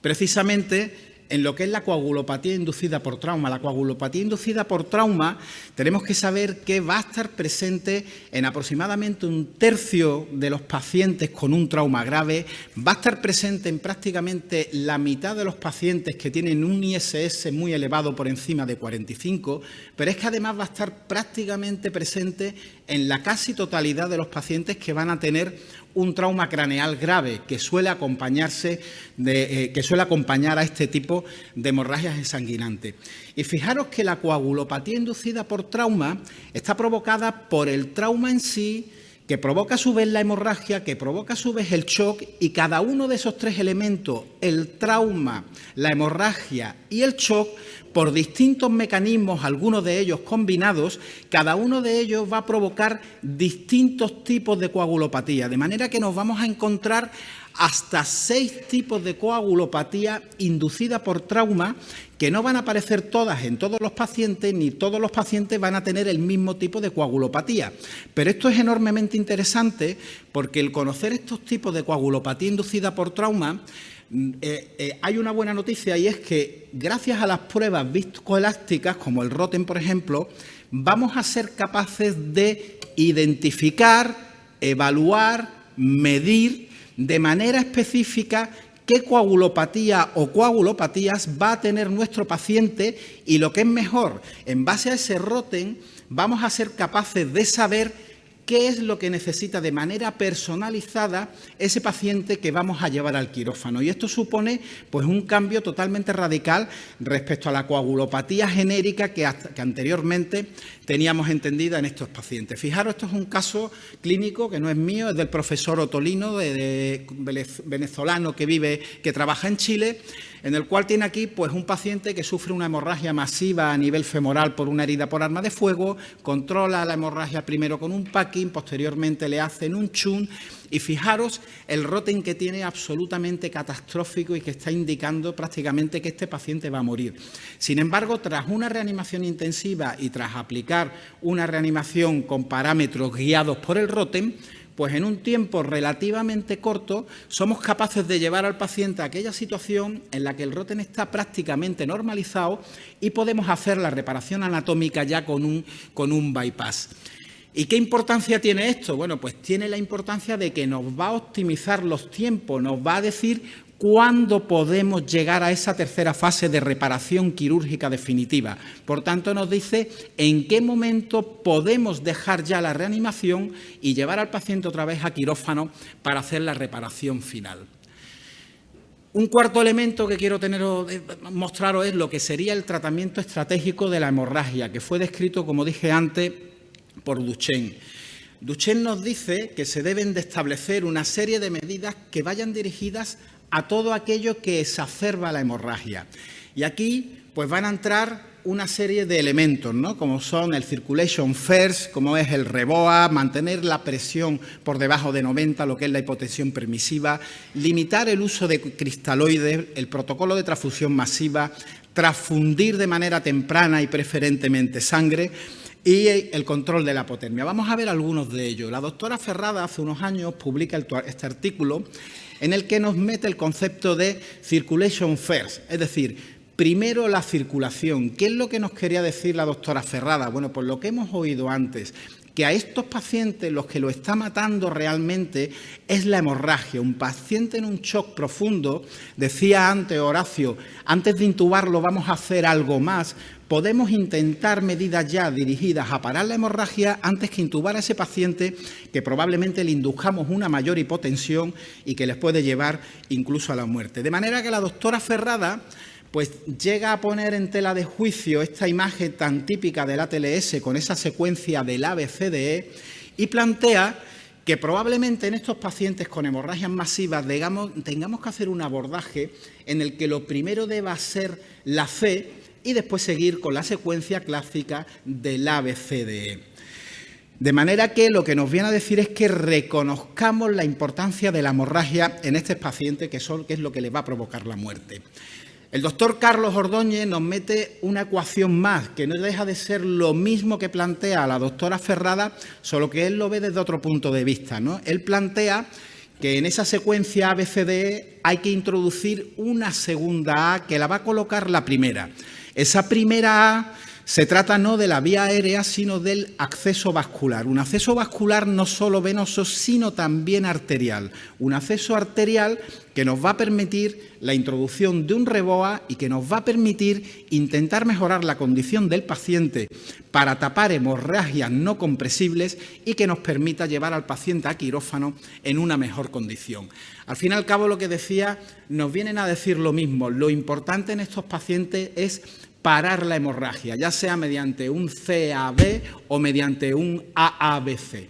precisamente en lo que es la coagulopatía inducida por trauma. La coagulopatía inducida por trauma tenemos que saber que va a estar presente en aproximadamente un tercio de los pacientes con un trauma grave, va a estar presente en prácticamente la mitad de los pacientes que tienen un ISS muy elevado por encima de 45, pero es que además va a estar prácticamente presente en la casi totalidad de los pacientes que van a tener un trauma craneal grave que suele acompañar a este tipo de hemorragias ensanguinantes. Y fijaros que la coagulopatía inducida por trauma está provocada por el trauma en sí, que provoca a su vez la hemorragia, que provoca a su vez el shock, y cada uno de esos tres elementos, el trauma, la hemorragia y el shock, por distintos mecanismos, algunos de ellos combinados, cada uno de ellos va a provocar distintos tipos de coagulopatía, de manera que nos vamos a encontrar hasta 6 tipos de coagulopatía inducida por trauma, que no van a aparecer todas en todos los pacientes, ni todos los pacientes van a tener el mismo tipo de coagulopatía. Pero esto es enormemente interesante porque el conocer estos tipos de coagulopatía inducida por trauma, hay una buena noticia, y es que gracias a las pruebas viscoelásticas, como el Rotem, por ejemplo, vamos a ser capaces de identificar, evaluar, medir de manera específica qué coagulopatía o coagulopatías va a tener nuestro paciente y, lo que es mejor, en base a ese ROTEM vamos a ser capaces de saber qué es lo que necesita de manera personalizada ese paciente que vamos a llevar al quirófano. Y esto supone pues un cambio totalmente radical respecto a la coagulopatía genérica que anteriormente teníamos entendida en estos pacientes. Fijaros, esto es un caso clínico que no es mío, es del profesor Otolino, venezolano que trabaja en Chile, en el cual tiene aquí pues un paciente que sufre una hemorragia masiva a nivel femoral por una herida por arma de fuego, controla la hemorragia primero con un packing, posteriormente le hacen un shunt, y fijaros el ROTEM que tiene absolutamente catastrófico y que está indicando prácticamente que este paciente va a morir. Sin embargo, tras una reanimación intensiva y tras aplicar una reanimación con parámetros guiados por el ROTEM, pues en un tiempo relativamente corto somos capaces de llevar al paciente a aquella situación en la que el ROTEM está prácticamente normalizado y podemos hacer la reparación anatómica ya con un bypass. ¿Y qué importancia tiene esto? Bueno, pues tiene la importancia de que nos va a optimizar los tiempos, nos va a decir cuándo podemos llegar a esa tercera fase de reparación quirúrgica definitiva. Por tanto, nos dice en qué momento podemos dejar ya la reanimación y llevar al paciente otra vez a quirófano para hacer la reparación final. Un cuarto elemento que quiero mostraros es lo que sería el tratamiento estratégico de la hemorragia, que fue descrito, como dije antes, por Duchenne. Duchenne nos dice que se deben de establecer una serie de medidas que vayan dirigidas a todo aquello que exacerba la hemorragia. Y aquí pues van a entrar una serie de elementos, ¿no? Como son el circulation first, como es el REBOA, mantener la presión por debajo de 90, lo que es la hipotensión permisiva, limitar el uso de cristaloides, el protocolo de transfusión masiva, transfundir de manera temprana y preferentemente sangre, y el control de la apotermia. Vamos a ver algunos de ellos. La doctora Ferrada hace unos años publica este artículo en el que nos mete el concepto de circulation first, es decir, primero la circulación. ¿Qué es lo que nos quería decir la doctora Ferrada? Bueno, pues lo que hemos oído antes, que a estos pacientes los que lo está matando realmente es la hemorragia. Un paciente en un shock profundo, decía antes Horacio, antes de intubarlo vamos a hacer algo más. Podemos intentar medidas ya dirigidas a parar la hemorragia antes que intubar a ese paciente, que probablemente le induzcamos una mayor hipotensión y que les puede llevar incluso a la muerte. De manera que la doctora Ferrada pues llega a poner en tela de juicio esta imagen tan típica del ATLS con esa secuencia del ABCDE y plantea que probablemente en estos pacientes con hemorragias masivas tengamos que hacer un abordaje en el que lo primero deba ser la C y después seguir con la secuencia clásica del ABCDE. De manera que lo que nos viene a decir es que reconozcamos la importancia de la hemorragia en estos pacientes, que es lo que les va a provocar la muerte. El doctor Carlos Ordóñez nos mete una ecuación más, que no deja de ser lo mismo que plantea la doctora Ferrada, solo que él lo ve desde otro punto de vista, ¿no? Él plantea que en esa secuencia ABCDE hay que introducir una segunda A que la va a colocar la primera. Esa primera A se trata no de la vía aérea, sino del acceso vascular. Un acceso vascular no solo venoso, sino también arterial. Un acceso arterial que nos va a permitir la introducción de un REBOA y que nos va a permitir intentar mejorar la condición del paciente para tapar hemorragias no compresibles y que nos permita llevar al paciente a quirófano en una mejor condición. Al fin y al cabo, lo que decía, nos vienen a decir lo mismo. Lo importante en estos pacientes es parar la hemorragia, ya sea mediante un CAB o mediante un AABC.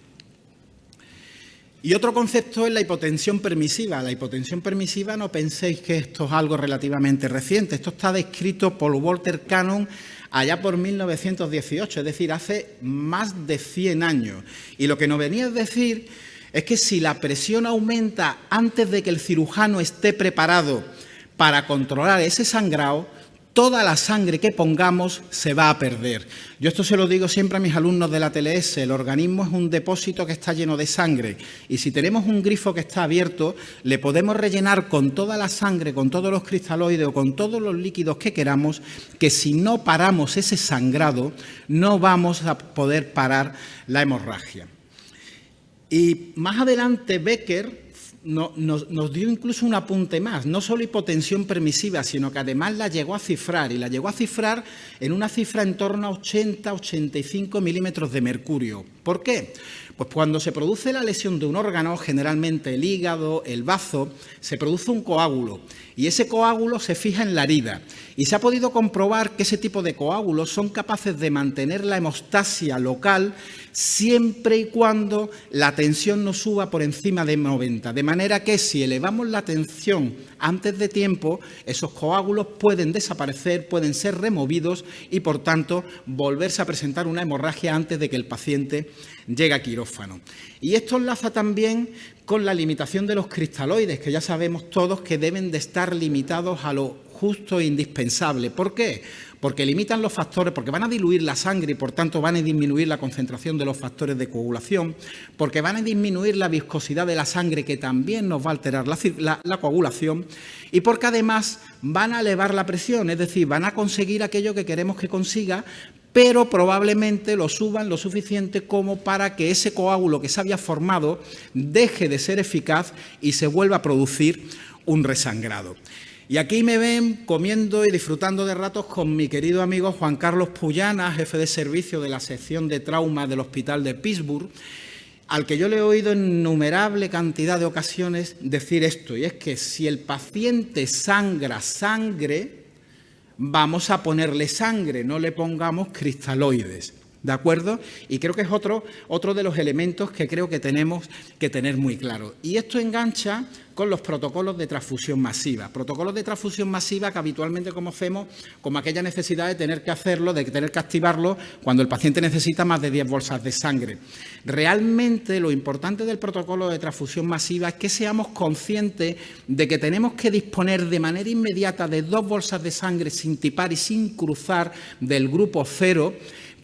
Y otro concepto es la hipotensión permisiva. La hipotensión permisiva, no penséis que esto es algo relativamente reciente. Esto está descrito por Walter Cannon allá por 1918, es decir, hace más de 100 años. Y lo que nos venía a decir es que si la presión aumenta antes de que el cirujano esté preparado para controlar ese sangrado, toda la sangre que pongamos se va a perder. Yo esto se lo digo siempre a mis alumnos de la TLS, el organismo es un depósito que está lleno de sangre y si tenemos un grifo que está abierto, le podemos rellenar con toda la sangre, con todos los cristaloides o con todos los líquidos que queramos, que si no paramos ese sangrado, no vamos a poder parar la hemorragia. Y más adelante Becker nos dio incluso un apunte más, no solo hipotensión permisiva, sino que además la llegó a cifrar, y la llegó a cifrar en una cifra en torno a 80-85 milímetros de mercurio. ¿Por qué? Pues cuando se produce la lesión de un órgano, generalmente el hígado, el bazo, se produce un coágulo y ese coágulo se fija en la herida. Y se ha podido comprobar que ese tipo de coágulos son capaces de mantener la hemostasia local siempre y cuando la tensión no suba por encima de 90. De manera que si elevamos la tensión antes de tiempo, esos coágulos pueden desaparecer, pueden ser removidos y, por tanto, volverse a presentar una hemorragia antes de que el paciente llegue a quirófano. Y esto enlaza también con la limitación de los cristaloides, que ya sabemos todos que deben de estar limitados a lo justo e indispensable. ¿Por qué? Porque limitan los factores, porque van a diluir la sangre y por tanto van a disminuir la concentración de los factores de coagulación, porque van a disminuir la viscosidad de la sangre, que también nos va a alterar la coagulación, y porque además van a elevar la presión, es decir, van a conseguir aquello que queremos que consiga, pero probablemente lo suban lo suficiente como para que ese coágulo que se había formado deje de ser eficaz y se vuelva a producir un resangrado. Y aquí me ven comiendo y disfrutando de ratos con mi querido amigo Juan Carlos Puyana, jefe de servicio de la sección de trauma del Hospital de Pittsburgh, al que yo le he oído en innumerable cantidad de ocasiones decir esto, y es que si el paciente sangra sangre, vamos a ponerle sangre, no le pongamos cristaloides. ¿De acuerdo? Y creo que es otro de los elementos que creo que tenemos que tener muy claro. Y esto engancha con los protocolos de transfusión masiva. Protocolos de transfusión masiva que habitualmente conocemos como aquella necesidad de tener que hacerlo, de tener que activarlo cuando el paciente necesita más de 10 bolsas de sangre. Realmente lo importante del protocolo de transfusión masiva es que seamos conscientes de que tenemos que disponer de manera inmediata de 2 bolsas de sangre sin tipar y sin cruzar del grupo 0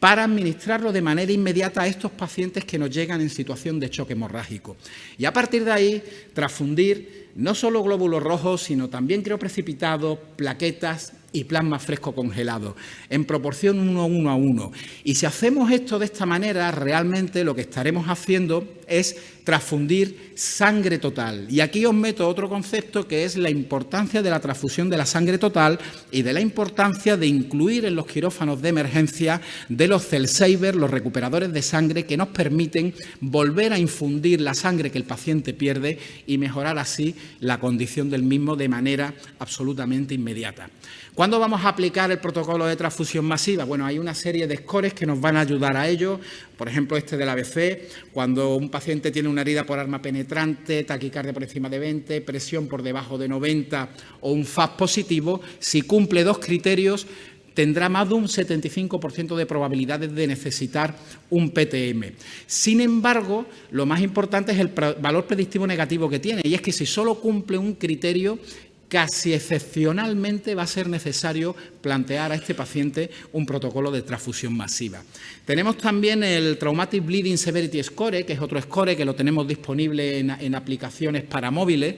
para administrarlo de manera inmediata a estos pacientes que nos llegan en situación de choque hemorrágico. Y a partir de ahí, transfundir no solo glóbulos rojos, sino también crioprecipitados, plaquetas y plasma fresco congelado, en proporción 1:1:1. Y si hacemos esto de esta manera, realmente lo que estaremos haciendo es transfundir sangre total. Y aquí os meto otro concepto que es la importancia de la transfusión de la sangre total y de la importancia de incluir en los quirófanos de emergencia de los cell savers, los recuperadores de sangre que nos permiten volver a infundir la sangre que el paciente pierde y mejorar así la condición del mismo de manera absolutamente inmediata. ¿Cuándo vamos a aplicar el protocolo de transfusión masiva? Bueno, hay una serie de scores que nos van a ayudar a ello. Por ejemplo, este del ABC, cuando un paciente tiene una herida por arma penetrante, taquicardia por encima de 20, presión por debajo de 90 o un FAS positivo, si cumple 2 criterios, tendrá más de un 75% de probabilidades de necesitar un PTM. Sin embargo, lo más importante es el valor predictivo negativo que tiene, y es que si solo cumple un criterio, casi excepcionalmente va a ser necesario plantear a este paciente un protocolo de transfusión masiva. Tenemos también el Traumatic Bleeding Severity Score, que es otro score que lo tenemos disponible en aplicaciones para móviles,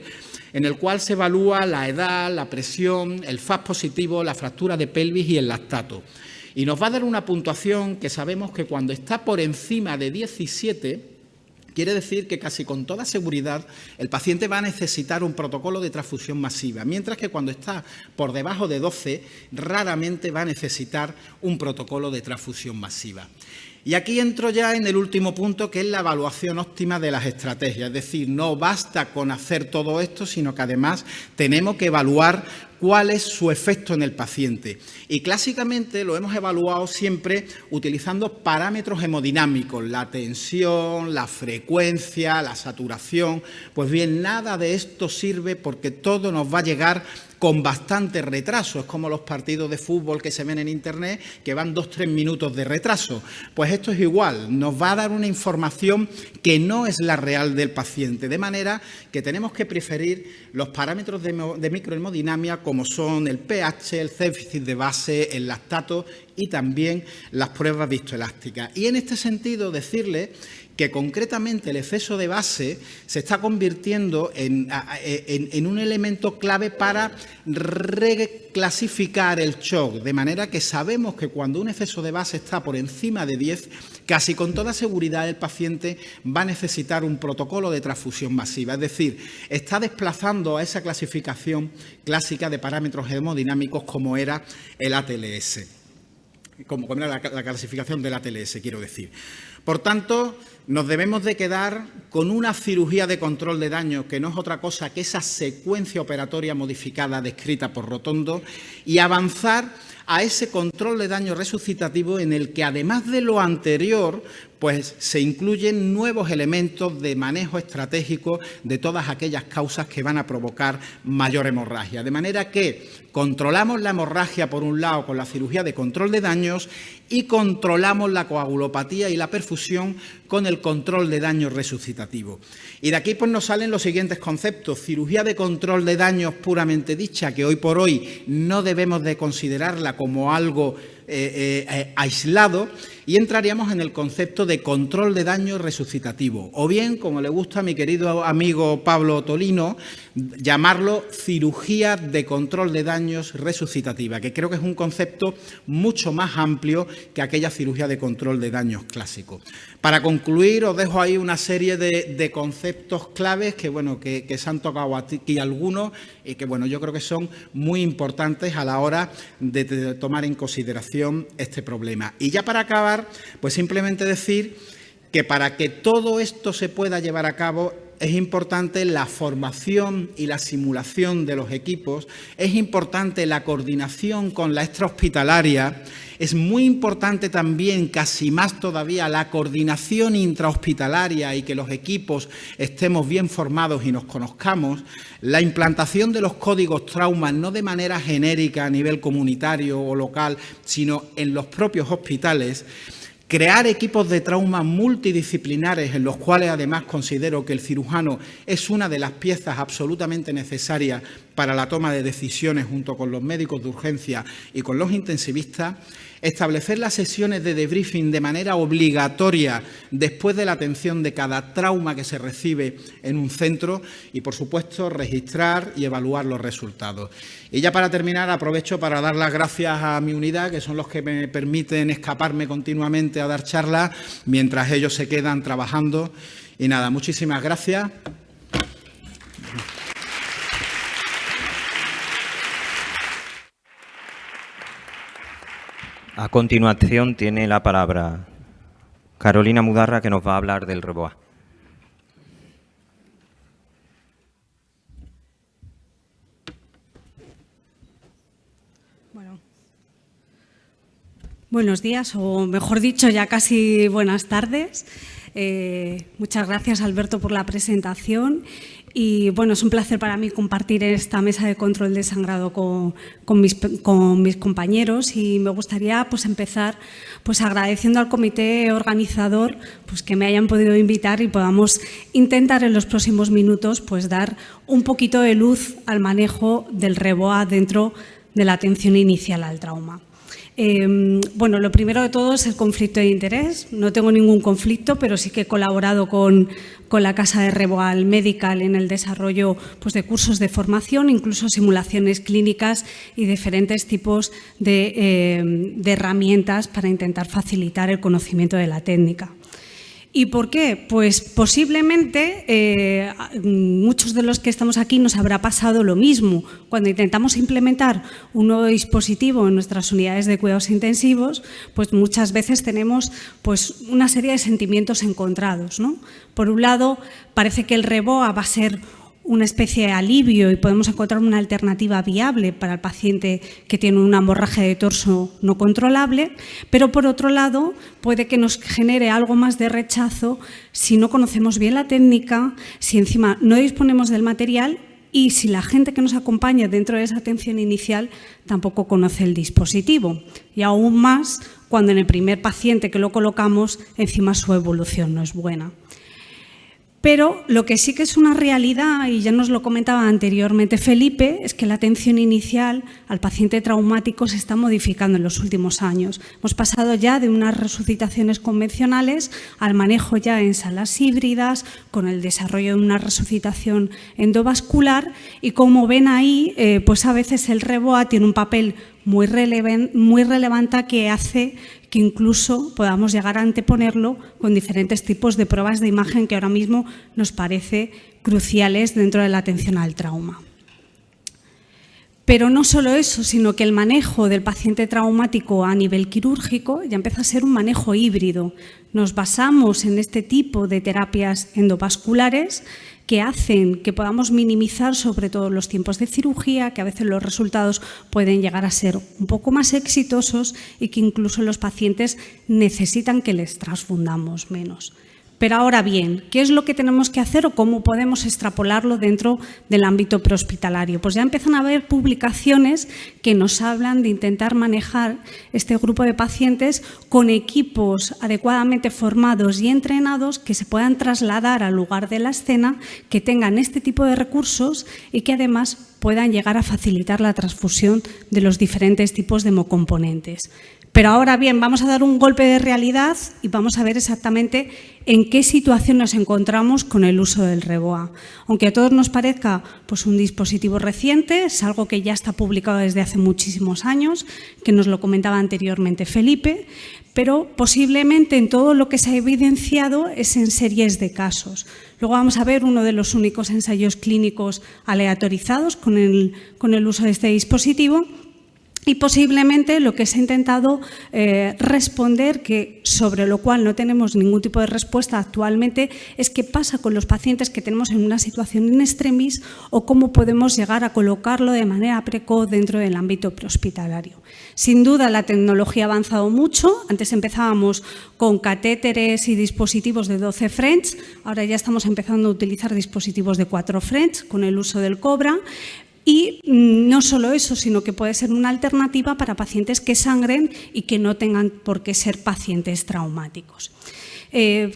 en el cual se evalúa la edad, la presión, el FAS positivo, la fractura de pelvis y el lactato. Y nos va a dar una puntuación que sabemos que cuando está por encima de 17, quiere decir que casi con toda seguridad el paciente va a necesitar un protocolo de transfusión masiva, mientras que cuando está por debajo de 12 raramente va a necesitar un protocolo de transfusión masiva. Y aquí entro ya en el último punto, que es la evaluación óptima de las estrategias. Es decir, no basta con hacer todo esto, sino que además tenemos que evaluar cuál es su efecto en el paciente. Y clásicamente lo hemos evaluado siempre utilizando parámetros hemodinámicos, la tensión, la frecuencia, la saturación. Pues bien, nada de esto sirve porque todo nos va a llegar con bastante retraso. Es como los partidos de fútbol que se ven en Internet, que van 2-3 minutos de retraso. Pues esto es igual, nos va a dar una información que no es la real del paciente, de manera que tenemos que preferir los parámetros de microhemodinamia como son el pH, el déficit de base, el lactato y también las pruebas viscoelásticas. Y en este sentido decirle que concretamente el exceso de base se está convirtiendo en un elemento clave para reclasificar el shock, de manera que sabemos que cuando un exceso de base está por encima de 10, casi con toda seguridad el paciente va a necesitar un protocolo de transfusión masiva, es decir, está desplazando a esa clasificación clásica de parámetros hemodinámicos como era el ATLS, como era la clasificación del ATLS, quiero decir. Por tanto, nos debemos de quedar con una cirugía de control de daño, que no es otra cosa que esa secuencia operatoria modificada descrita por Rotondo, y avanzar a ese control de daño resucitativo en el que, además de lo anterior, pues se incluyen nuevos elementos de manejo estratégico de todas aquellas causas que van a provocar mayor hemorragia. De manera que controlamos la hemorragia, por un lado, con la cirugía de control de daños y controlamos la coagulopatía y la perfusión con el control de daño resucitativo. Y de aquí pues nos salen los siguientes conceptos. Cirugía de control de daños puramente dicha, que hoy por hoy no debemos de considerarla como algo aislado, y entraríamos en el concepto de control de daño resucitativo, o bien, como le gusta a mi querido amigo Pablo Tolino, llamarlo cirugía de control de daños resucitativa, que creo que es un concepto mucho más amplio que aquella cirugía de control de daños clásico. Para concluir, os dejo ahí una serie de conceptos claves que, bueno, que se han tocado aquí algunos y que, bueno, yo creo que son muy importantes a la hora de tomar en consideración este problema. Y ya para acabar, pues simplemente decir que para que todo esto se pueda llevar a cabo es importante la formación y la simulación de los equipos, es importante la coordinación con la extrahospitalaria, es muy importante también, casi más todavía, la coordinación intrahospitalaria y que los equipos estemos bien formados y nos conozcamos, la implantación de los códigos trauma no de manera genérica a nivel comunitario o local, sino en los propios hospitales. Crear equipos de trauma multidisciplinares en los cuales además considero que el cirujano es una de las piezas absolutamente necesarias para la toma de decisiones junto con los médicos de urgencia y con los intensivistas. Establecer las sesiones de debriefing de manera obligatoria después de la atención de cada trauma que se recibe en un centro y, por supuesto, registrar y evaluar los resultados. Y ya para terminar, aprovecho para dar las gracias a mi unidad, que son los que me permiten escaparme continuamente a dar charlas mientras ellos se quedan trabajando. Y nada, muchísimas gracias. A continuación tiene la palabra Carolina Mudarra, que nos va a hablar del REBOA. Bueno, buenos días, o mejor dicho, ya casi buenas tardes. Muchas gracias, Alberto, por la presentación. Y bueno, es un placer para mí compartir esta mesa de control de sangrado con mis compañeros, y me gustaría pues empezar pues agradeciendo al comité organizador pues que me hayan podido invitar y podamos intentar en los próximos minutos pues dar un poquito de luz al manejo del REBOA dentro de la atención inicial al trauma. Bueno, lo primero de todo es el conflicto de interés. No tengo ningún conflicto, pero sí que he colaborado con la Casa de REBOA Medical en el desarrollo pues, de cursos de formación, incluso simulaciones clínicas y diferentes tipos de herramientas para intentar facilitar el conocimiento de la técnica. ¿Y por qué? Pues posiblemente muchos de los que estamos aquí nos habrá pasado lo mismo. Cuando intentamos implementar un nuevo dispositivo en nuestras unidades de cuidados intensivos, pues muchas veces tenemos pues, una serie de sentimientos encontrados, ¿no? Por un lado, parece que el REBOA va a ser una especie de alivio y podemos encontrar una alternativa viable para el paciente que tiene una hemorragia de torso no controlable, pero por otro lado puede que nos genere algo más de rechazo si no conocemos bien la técnica, si encima no disponemos del material y si la gente que nos acompaña dentro de esa atención inicial tampoco conoce el dispositivo. Y aún más cuando en el primer paciente que lo colocamos, encima su evolución no es buena. Pero lo que sí que es una realidad, y ya nos lo comentaba anteriormente Felipe, es que la atención inicial al paciente traumático se está modificando en los últimos años. Hemos pasado ya de unas resucitaciones convencionales al manejo ya en salas híbridas, con el desarrollo de una resucitación endovascular, y como ven ahí, pues a veces el REBOA tiene un papel muy relevante que hace que incluso podamos llegar a anteponerlo con diferentes tipos de pruebas de imagen que ahora mismo nos parece cruciales dentro de la atención al trauma. Pero no solo eso, sino que el manejo del paciente traumático a nivel quirúrgico ya empieza a ser un manejo híbrido. Nos basamos en este tipo de terapias endovasculares que hacen que podamos minimizar sobre todo los tiempos de cirugía, que a veces los resultados pueden llegar a ser un poco más exitosos y que incluso los pacientes necesitan que les transfundamos menos. Pero ahora bien, ¿qué es lo que tenemos que hacer o cómo podemos extrapolarlo dentro del ámbito prehospitalario? Pues ya empiezan a haber publicaciones que nos hablan de intentar manejar este grupo de pacientes con equipos adecuadamente formados y entrenados que se puedan trasladar al lugar de la escena, que tengan este tipo de recursos y que además puedan llegar a facilitar la transfusión de los diferentes tipos de hemocomponentes. Pero ahora bien, vamos a dar un golpe de realidad y vamos a ver exactamente en qué situación nos encontramos con el uso del REBOA. Aunque a todos nos parezca pues, un dispositivo reciente, es algo que ya está publicado desde hace muchísimos años, que nos lo comentaba anteriormente Felipe, pero posiblemente en todo lo que se ha evidenciado es en series de casos. Luego vamos a ver uno de los únicos ensayos clínicos aleatorizados con el uso de este dispositivo. Y posiblemente lo que se ha intentado responder, que sobre lo cual no tenemos ningún tipo de respuesta actualmente, es qué pasa con los pacientes que tenemos en una situación in extremis o cómo podemos llegar a colocarlo de manera precoz dentro del ámbito prehospitalario. Sin duda la tecnología ha avanzado mucho. Antes empezábamos con catéteres y dispositivos de 12 French, ahora ya estamos empezando a utilizar dispositivos de 4 French con el uso del Cobra. Y no solo eso, sino que puede ser una alternativa para pacientes que sangren y que no tengan por qué ser pacientes traumáticos.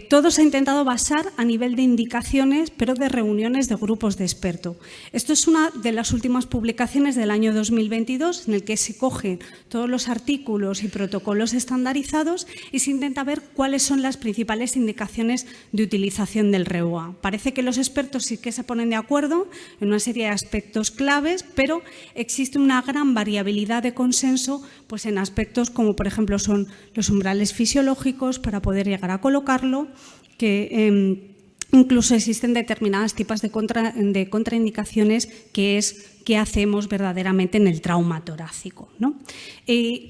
Todo se ha intentado basar a nivel de indicaciones, pero de reuniones de grupos de expertos. Esto es una de las últimas publicaciones del año 2022, en el que se cogen todos los artículos y protocolos estandarizados y se intenta ver cuáles son las principales indicaciones de utilización del REBOA. Parece que los expertos sí que se ponen de acuerdo en una serie de aspectos claves, pero existe una gran variabilidad de consenso pues en aspectos como, por ejemplo, son los umbrales fisiológicos para poder llegar a colocarlo, que incluso existen determinadas tipos de contraindicaciones, que es qué hacemos verdaderamente en el trauma torácico, ¿no?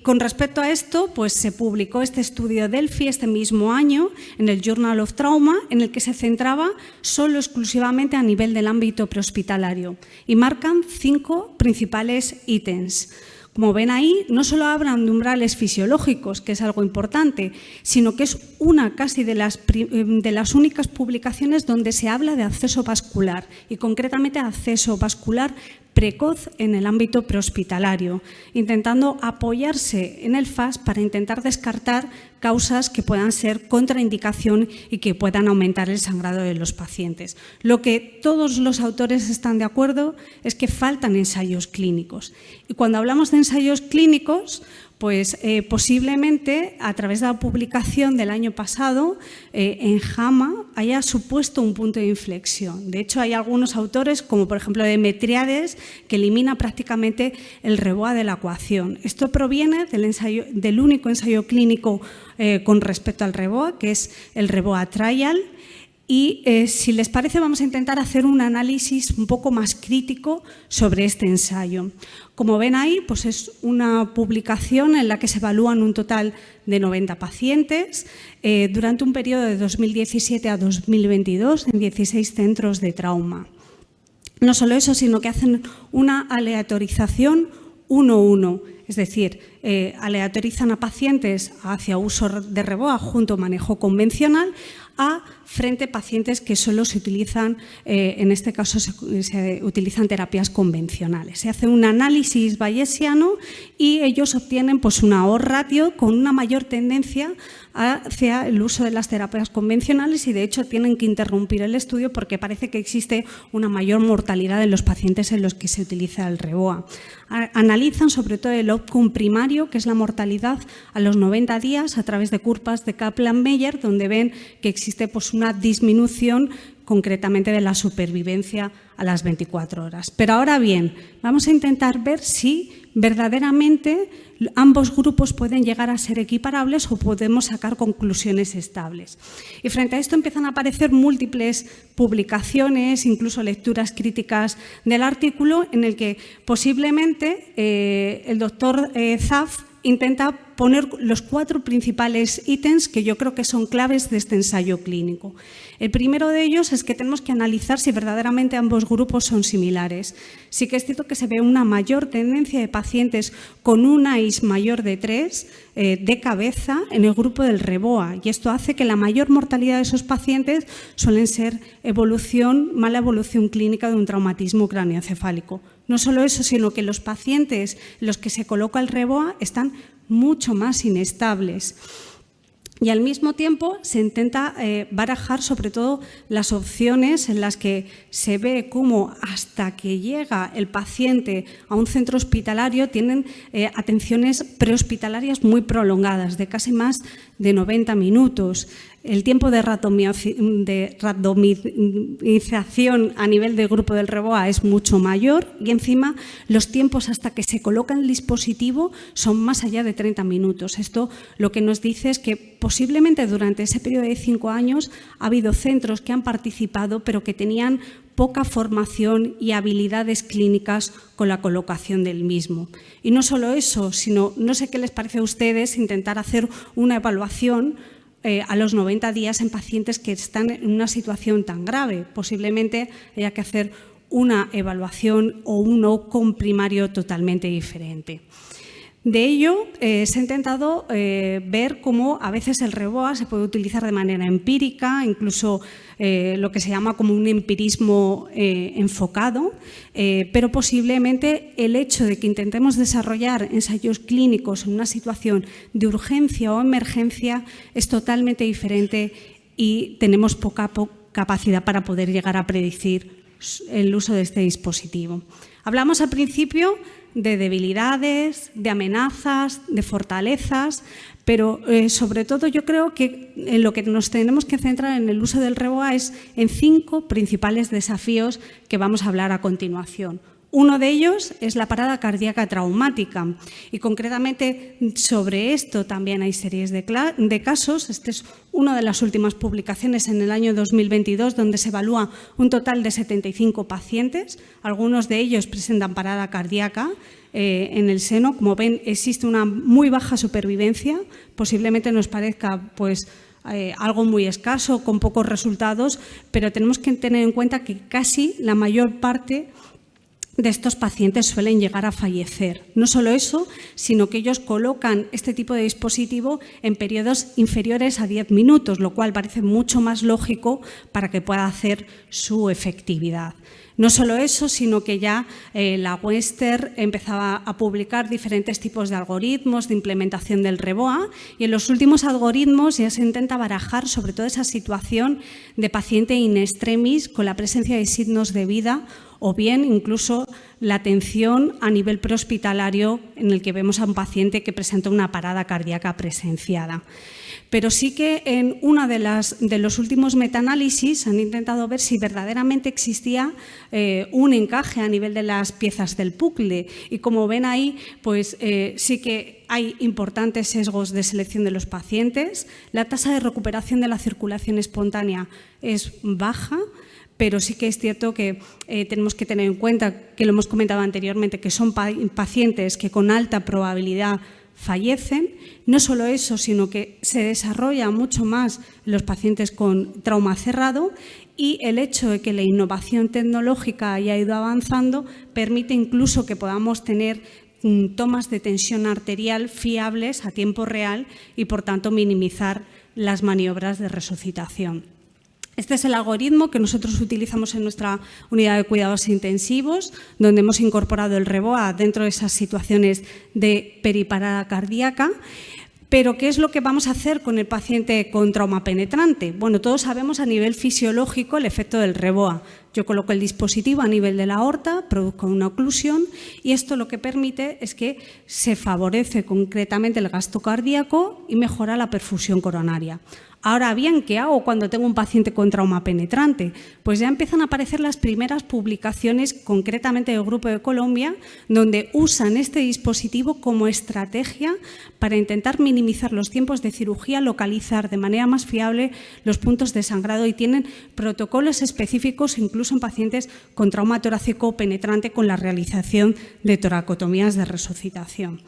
Con respecto a esto, pues se publicó este estudio Delphi este mismo año en el Journal of Trauma, en el que se centraba solo exclusivamente a nivel del ámbito prehospitalario y marcan 5 principales ítems. Como ven ahí, no solo hablan de umbrales fisiológicos, que es algo importante, sino que es una casi de las únicas publicaciones donde se habla de acceso vascular y concretamente acceso vascular precoz en el ámbito prehospitalario, intentando apoyarse en el FAS para intentar descartar causas que puedan ser contraindicación y que puedan aumentar el sangrado de los pacientes. Lo que todos los autores están de acuerdo es que faltan ensayos clínicos. Y cuando hablamos de ensayos clínicos, pues posiblemente a través de la publicación del año pasado en JAMA haya supuesto un punto de inflexión. De hecho, hay algunos autores, como por ejemplo Demetriades, que elimina prácticamente el REBOA de la ecuación. Esto proviene del único ensayo clínico con respecto al REBOA, que es el REBOA Trial. Y si les parece, vamos a intentar hacer un análisis un poco más crítico sobre este ensayo. Como ven ahí, pues es una publicación en la que se evalúan un total de 90 pacientes durante un periodo de 2017 a 2022 en 16 centros de trauma. No solo eso, sino que hacen una aleatorización 1-1, es decir, aleatorizan a pacientes hacia uso de REBOA junto a manejo convencional a frente a pacientes que solo se utilizan, en este caso se utilizan terapias convencionales. Se hace un análisis bayesiano y ellos obtienen pues, una odds ratio con una mayor tendencia hacia el uso de las terapias convencionales y de hecho tienen que interrumpir el estudio porque parece que existe una mayor mortalidad en los pacientes en los que se utiliza el REBOA. Analizan sobre todo el outcome primario, que es la mortalidad a los 90 días a través de curvas de Kaplan-Meier, donde ven que existe pues, una disminución concretamente de la supervivencia a las 24 horas. Pero ahora bien, vamos a intentar ver si verdaderamente ambos grupos pueden llegar a ser equiparables o podemos sacar conclusiones estables. Y frente a esto empiezan a aparecer múltiples publicaciones, incluso lecturas críticas del artículo, en el que posiblemente el doctor Zaf intenta poner los 4 principales ítems que yo creo que son claves de este ensayo clínico. El primero de ellos es que tenemos que analizar si verdaderamente ambos grupos son similares. Sí que es cierto que se ve una mayor tendencia de pacientes con un AIS mayor de 3 de cabeza en el grupo del REBOA y esto hace que la mayor mortalidad de esos pacientes suelen ser mala evolución clínica de un traumatismo craneoencefálico. No solo eso, sino que los pacientes en los que se coloca el REBOA están mucho más inestables. Y al mismo tiempo se intenta barajar sobre todo las opciones en las que se ve cómo hasta que llega el paciente a un centro hospitalario tienen atenciones prehospitalarias muy prolongadas, de casi más de 90 minutos. El tiempo de randomización a nivel del grupo del REBOA es mucho mayor y encima los tiempos hasta que se coloca el dispositivo son más allá de 30 minutos. Esto lo que nos dice es que posiblemente durante ese periodo de 5 años ha habido centros que han participado pero que tenían poca formación y habilidades clínicas con la colocación del mismo. Y no solo eso, sino, no sé qué les parece a ustedes intentar hacer una evaluación a los 90 días en pacientes que están en una situación tan grave. Posiblemente haya que hacer una evaluación o un outcome primario totalmente diferente. De ello, se ha intentado ver cómo a veces el REBOA se puede utilizar de manera empírica, incluso lo que se llama como un empirismo enfocado, pero posiblemente el hecho de que intentemos desarrollar ensayos clínicos en una situación de urgencia o emergencia es totalmente diferente y tenemos poca capacidad para poder llegar a predecir el uso de este dispositivo. Hablamos al principio de debilidades, de amenazas, de fortalezas, pero sobre todo yo creo que en lo que nos tenemos que centrar en el uso del REBOA es en 5 principales desafíos que vamos a hablar a continuación. Uno de ellos es la parada cardíaca traumática y concretamente sobre esto también hay series de casos. Esta es una de las últimas publicaciones en el año 2022 donde se evalúa un total de 75 pacientes. Algunos de ellos presentan parada cardíaca en el seno. Como ven, existe una muy baja supervivencia. Posiblemente nos parezca pues, algo muy escaso, con pocos resultados, pero tenemos que tener en cuenta que casi la mayor parte de estos pacientes suelen llegar a fallecer. No solo eso, sino que ellos colocan este tipo de dispositivo en periodos inferiores a 10 minutos, lo cual parece mucho más lógico para que pueda hacer su efectividad. No solo eso, sino que ya la Western empezaba a publicar diferentes tipos de algoritmos de implementación del REBOA y en los últimos algoritmos ya se intenta barajar sobre todo esa situación de paciente in extremis con la presencia de signos de vida o bien incluso la atención a nivel prehospitalario en el que vemos a un paciente que presenta una parada cardíaca presenciada. Pero sí que en uno de los últimos metaanálisis han intentado ver si verdaderamente existía un encaje a nivel de las piezas del puzzle y como ven ahí, pues sí que hay importantes sesgos de selección de los pacientes, la tasa de recuperación de la circulación espontánea es baja, pero sí que es cierto que tenemos que tener en cuenta, que lo hemos comentado anteriormente, que son pacientes que con alta probabilidad fallecen. No solo eso, sino que se desarrolla mucho más en los pacientes con trauma cerrado y el hecho de que la innovación tecnológica haya ido avanzando permite incluso que podamos tener tomas de tensión arterial fiables a tiempo real y, por tanto, minimizar las maniobras de resucitación. Este es el algoritmo que nosotros utilizamos en nuestra unidad de cuidados intensivos, donde hemos incorporado el REBOA dentro de esas situaciones de periparada cardíaca. Pero, ¿qué es lo que vamos a hacer con el paciente con trauma penetrante? Bueno, todos sabemos a nivel fisiológico el efecto del REBOA. Yo coloco el dispositivo a nivel de la aorta, produzco una oclusión y esto lo que permite es que se favorece concretamente el gasto cardíaco y mejora la perfusión coronaria. Ahora bien, ¿qué hago cuando tengo un paciente con trauma penetrante? Pues ya empiezan a aparecer las primeras publicaciones, concretamente del Grupo de Colombia, donde usan este dispositivo como estrategia para intentar minimizar los tiempos de cirugía, localizar de manera más fiable los puntos de sangrado y tienen protocolos específicos incluso en pacientes con trauma torácico penetrante con la realización de toracotomías de resucitación.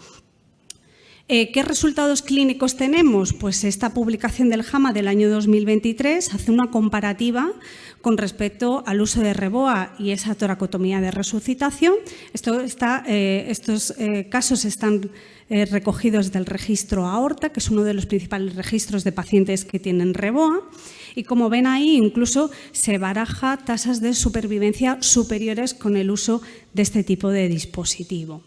¿Qué resultados clínicos tenemos? Pues esta publicación del JAMA del año 2023 hace una comparativa con respecto al uso de REBOA y esa toracotomía de resucitación. Estos casos están recogidos del registro aorta, que es uno de los principales registros de pacientes que tienen REBOA. Y como ven ahí, incluso se baraja tasas de supervivencia superiores con el uso de este tipo de dispositivo.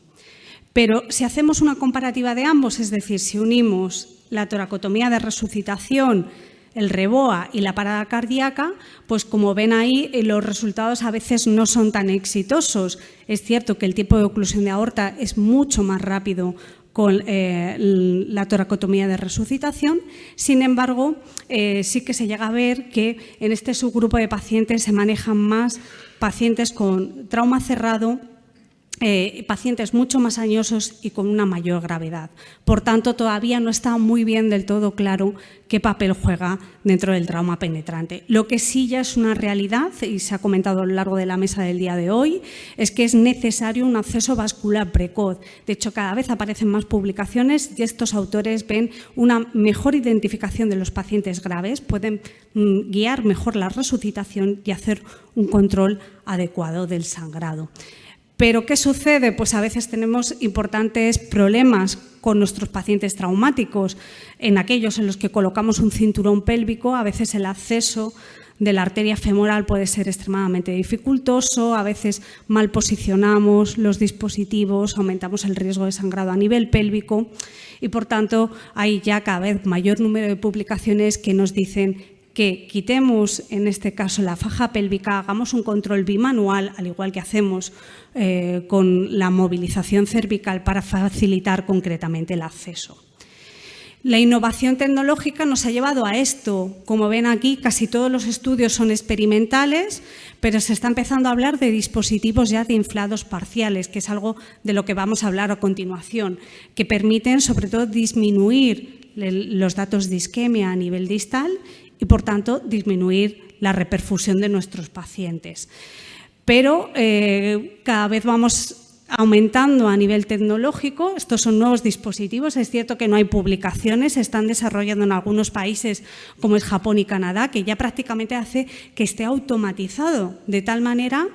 Pero si hacemos una comparativa de ambos, es decir, si unimos la toracotomía de resucitación, el REBOA y la parada cardíaca, pues como ven ahí, los resultados a veces no son tan exitosos. Es cierto que el tiempo de oclusión de aorta es mucho más rápido con la toracotomía de resucitación. Sin embargo, sí que se llega a ver que en este subgrupo de pacientes se manejan más pacientes con trauma cerrado, pacientes mucho más añosos y con una mayor gravedad. Por tanto, todavía no está muy bien del todo claro qué papel juega dentro del trauma penetrante. Lo que sí ya es una realidad, y se ha comentado a lo largo de la mesa del día de hoy, es que es necesario un acceso vascular precoz. De hecho, cada vez aparecen más publicaciones y estos autores ven una mejor identificación de los pacientes graves, pueden guiar mejor la resucitación y hacer un control adecuado del sangrado. ¿Pero qué sucede? Pues a veces tenemos importantes problemas con nuestros pacientes traumáticos. En aquellos en los que colocamos un cinturón pélvico, a veces el acceso de la arteria femoral puede ser extremadamente dificultoso, a veces mal posicionamos los dispositivos, aumentamos el riesgo de sangrado a nivel pélvico y, por tanto, hay ya cada vez mayor número de publicaciones que nos dicen que quitemos, en este caso, la faja pélvica, hagamos un control bimanual, al igual que hacemos con la movilización cervical para facilitar concretamente el acceso. La innovación tecnológica nos ha llevado a esto. Como ven aquí, casi todos los estudios son experimentales, pero se está empezando a hablar de dispositivos ya de inflados parciales, que es algo de lo que vamos a hablar a continuación, que permiten, sobre todo, disminuir los datos de isquemia a nivel distal y, por tanto, disminuir la reperfusión de nuestros pacientes. Pero cada vez vamos aumentando a nivel tecnológico. Estos son nuevos dispositivos. Es cierto que no hay publicaciones, se están desarrollando en algunos países como es Japón y Canadá, que ya prácticamente hace que esté automatizado de tal manera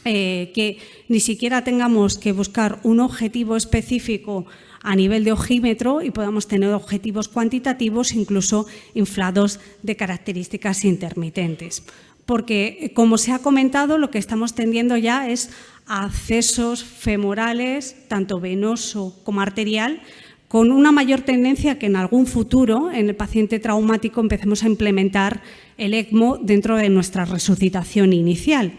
que ni siquiera tengamos que buscar un objetivo específico a nivel de ojímetro y podamos tener objetivos cuantitativos, incluso inflados de características intermitentes. Porque, como se ha comentado, lo que estamos tendiendo ya es a accesos femorales, tanto venoso como arterial, con una mayor tendencia que en algún futuro, en el paciente traumático, empecemos a implementar el ECMO dentro de nuestra resucitación inicial.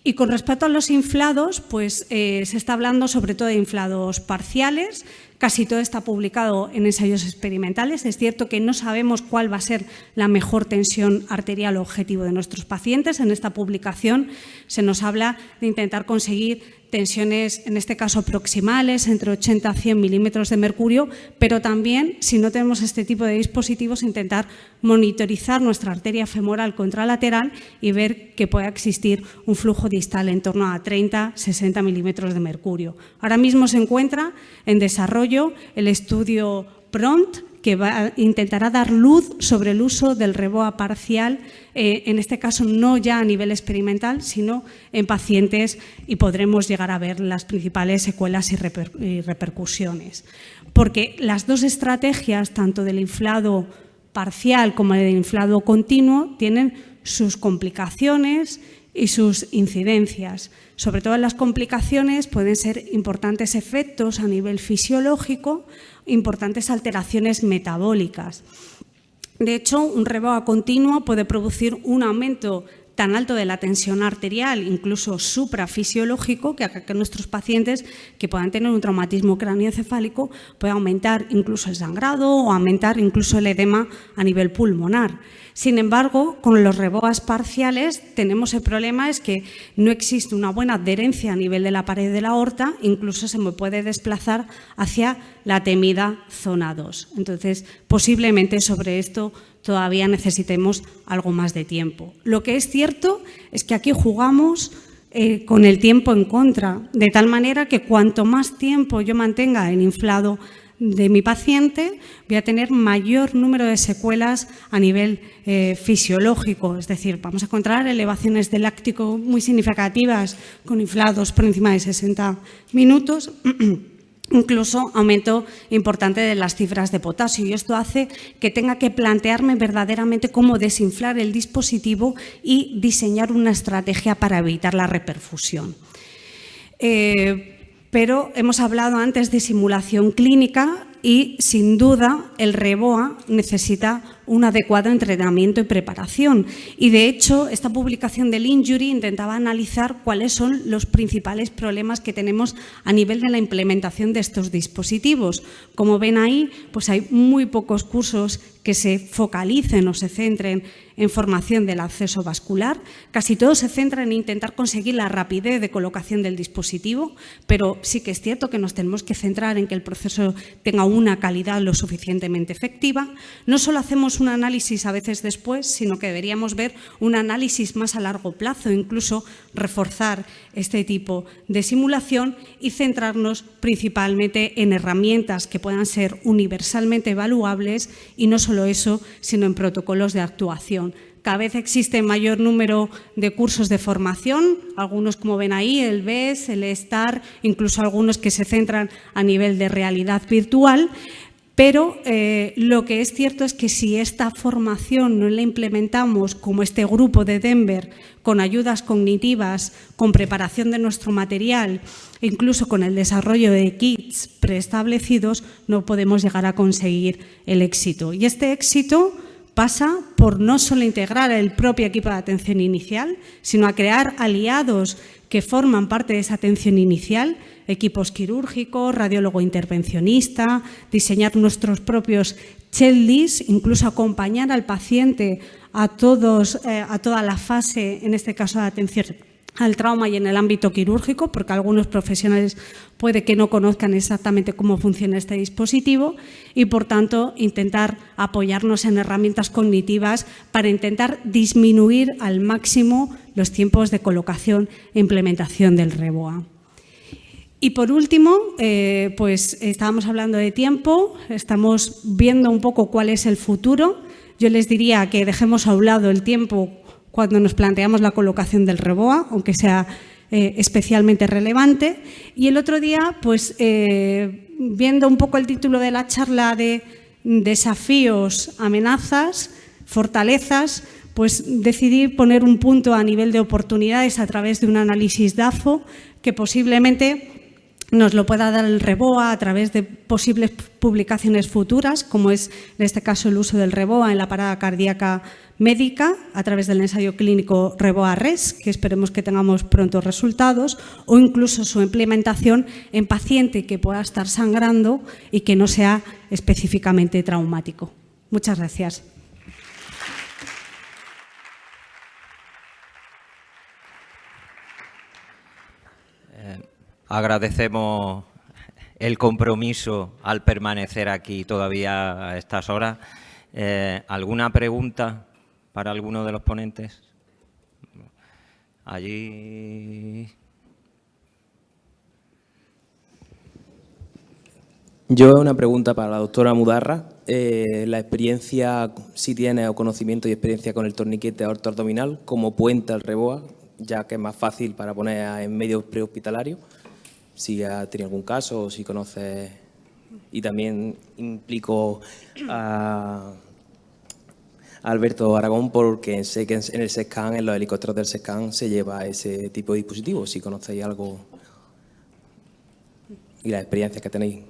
Y con respecto a los inflados, pues se está hablando sobre todo de inflados parciales. Casi todo está publicado en ensayos experimentales. Es cierto que no sabemos cuál va a ser la mejor tensión arterial objetivo de nuestros pacientes. En esta publicación se nos habla de intentar conseguir tensiones, en este caso proximales, entre 80 a 100 milímetros de mercurio, pero también, si no tenemos este tipo de dispositivos, intentar monitorizar nuestra arteria femoral contralateral y ver que pueda existir un flujo distal en torno a 30-60 milímetros de mercurio. Ahora mismo se encuentra en desarrollo el estudio PROMPT, que intentará dar luz sobre el uso del REBOA parcial, en este caso no ya a nivel experimental, sino en pacientes, y podremos llegar a ver las principales secuelas y repercusiones. Porque las dos estrategias, tanto del inflado parcial como del inflado continuo, tienen sus complicaciones y sus incidencias. Sobre todo en las complicaciones pueden ser importantes efectos a nivel fisiológico, importantes alteraciones metabólicas. De hecho, un REBOA continuo puede producir un aumento tan alto de la tensión arterial, incluso suprafisiológico, que nuestros pacientes que puedan tener un traumatismo cráneoencefálico puede aumentar incluso el sangrado o aumentar incluso el edema a nivel pulmonar. Sin embargo, con los REBOAs parciales tenemos el problema es que no existe una buena adherencia a nivel de la pared de la aorta, incluso se me puede desplazar hacia la temida zona 2. Entonces, posiblemente sobre esto todavía necesitemos algo más de tiempo. Lo que es cierto es que aquí jugamos con el tiempo en contra, de tal manera que cuanto más tiempo yo mantenga el inflado de mi paciente, voy a tener mayor número de secuelas a nivel fisiológico. Es decir, vamos a encontrar elevaciones de láctico muy significativas con inflados por encima de 60 minutos. Incluso aumento importante de las cifras de potasio, y esto hace que tenga que plantearme verdaderamente cómo desinflar el dispositivo y diseñar una estrategia para evitar la reperfusión. Pero hemos hablado antes de simulación clínica y, sin duda, el REBOA necesita un adecuado entrenamiento y preparación. Y, de hecho, esta publicación del Injury intentaba analizar cuáles son los principales problemas que tenemos a nivel de la implementación de estos dispositivos. Como ven ahí, pues hay muy pocos cursos que se focalicen o se centren en formación del acceso vascular. Casi todos se centran en intentar conseguir la rapidez de colocación del dispositivo, pero sí que es cierto que nos tenemos que centrar en que el proceso tenga una calidad lo suficientemente efectiva. No solo hacemos un análisis a veces después, sino que deberíamos ver un análisis más a largo plazo, incluso reforzar este tipo de simulación y centrarnos principalmente en herramientas que puedan ser universalmente evaluables y no solo eso, sino en protocolos de actuación. Cada vez existe mayor número de cursos de formación, algunos como ven ahí, el BES, el STAR, incluso algunos que se centran a nivel de realidad virtual, pero lo que es cierto es que si esta formación no la implementamos como este grupo de Denver, con ayudas cognitivas, con preparación de nuestro material, incluso con el desarrollo de kits preestablecidos, no podemos llegar a conseguir el éxito. Y este éxito pasa por no solo integrar el propio equipo de atención inicial, sino a crear aliados que forman parte de esa atención inicial, equipos quirúrgicos, radiólogo intervencionista, diseñar nuestros propios checklists, incluso acompañar al paciente a toda la fase, en este caso de atención al trauma y en el ámbito quirúrgico, porque algunos profesionales puede que no conozcan exactamente cómo funciona este dispositivo y, por tanto, intentar apoyarnos en herramientas cognitivas para intentar disminuir al máximo los tiempos de colocación e implementación del REBOA. Y, por último, pues estábamos hablando de tiempo, estamos viendo un poco cuál es el futuro. Yo les diría que dejemos a un lado el tiempo cuando nos planteamos la colocación del REBOA, aunque sea especialmente relevante. Y el otro día, pues viendo un poco el título de la charla de desafíos, amenazas, fortalezas, pues decidí poner un punto a nivel de oportunidades a través de un análisis DAFO que posiblemente nos lo pueda dar el REBOA a través de posibles publicaciones futuras, como es en este caso el uso del REBOA en la parada cardíaca médica a través del ensayo clínico REBOA-RES, que esperemos que tengamos pronto resultados, o incluso su implementación en paciente que pueda estar sangrando y que no sea específicamente traumático. Muchas gracias. Agradecemos el compromiso al permanecer aquí todavía a estas horas. ¿Alguna pregunta para alguno de los ponentes? Allí. Yo una pregunta para la doctora Mudarra. La experiencia, si tiene o conocimiento y experiencia con el torniquete aortoabdominal como puente al REBOA, ya que es más fácil para poner en medios prehospitalarios. Si ha tenido algún caso o si conoce. Y también implico a Alberto Aragón, porque sé que en el SESCAN, en los helicópteros del SESCAN, se lleva ese tipo de dispositivos, si conocéis algo y las experiencias que tenéis.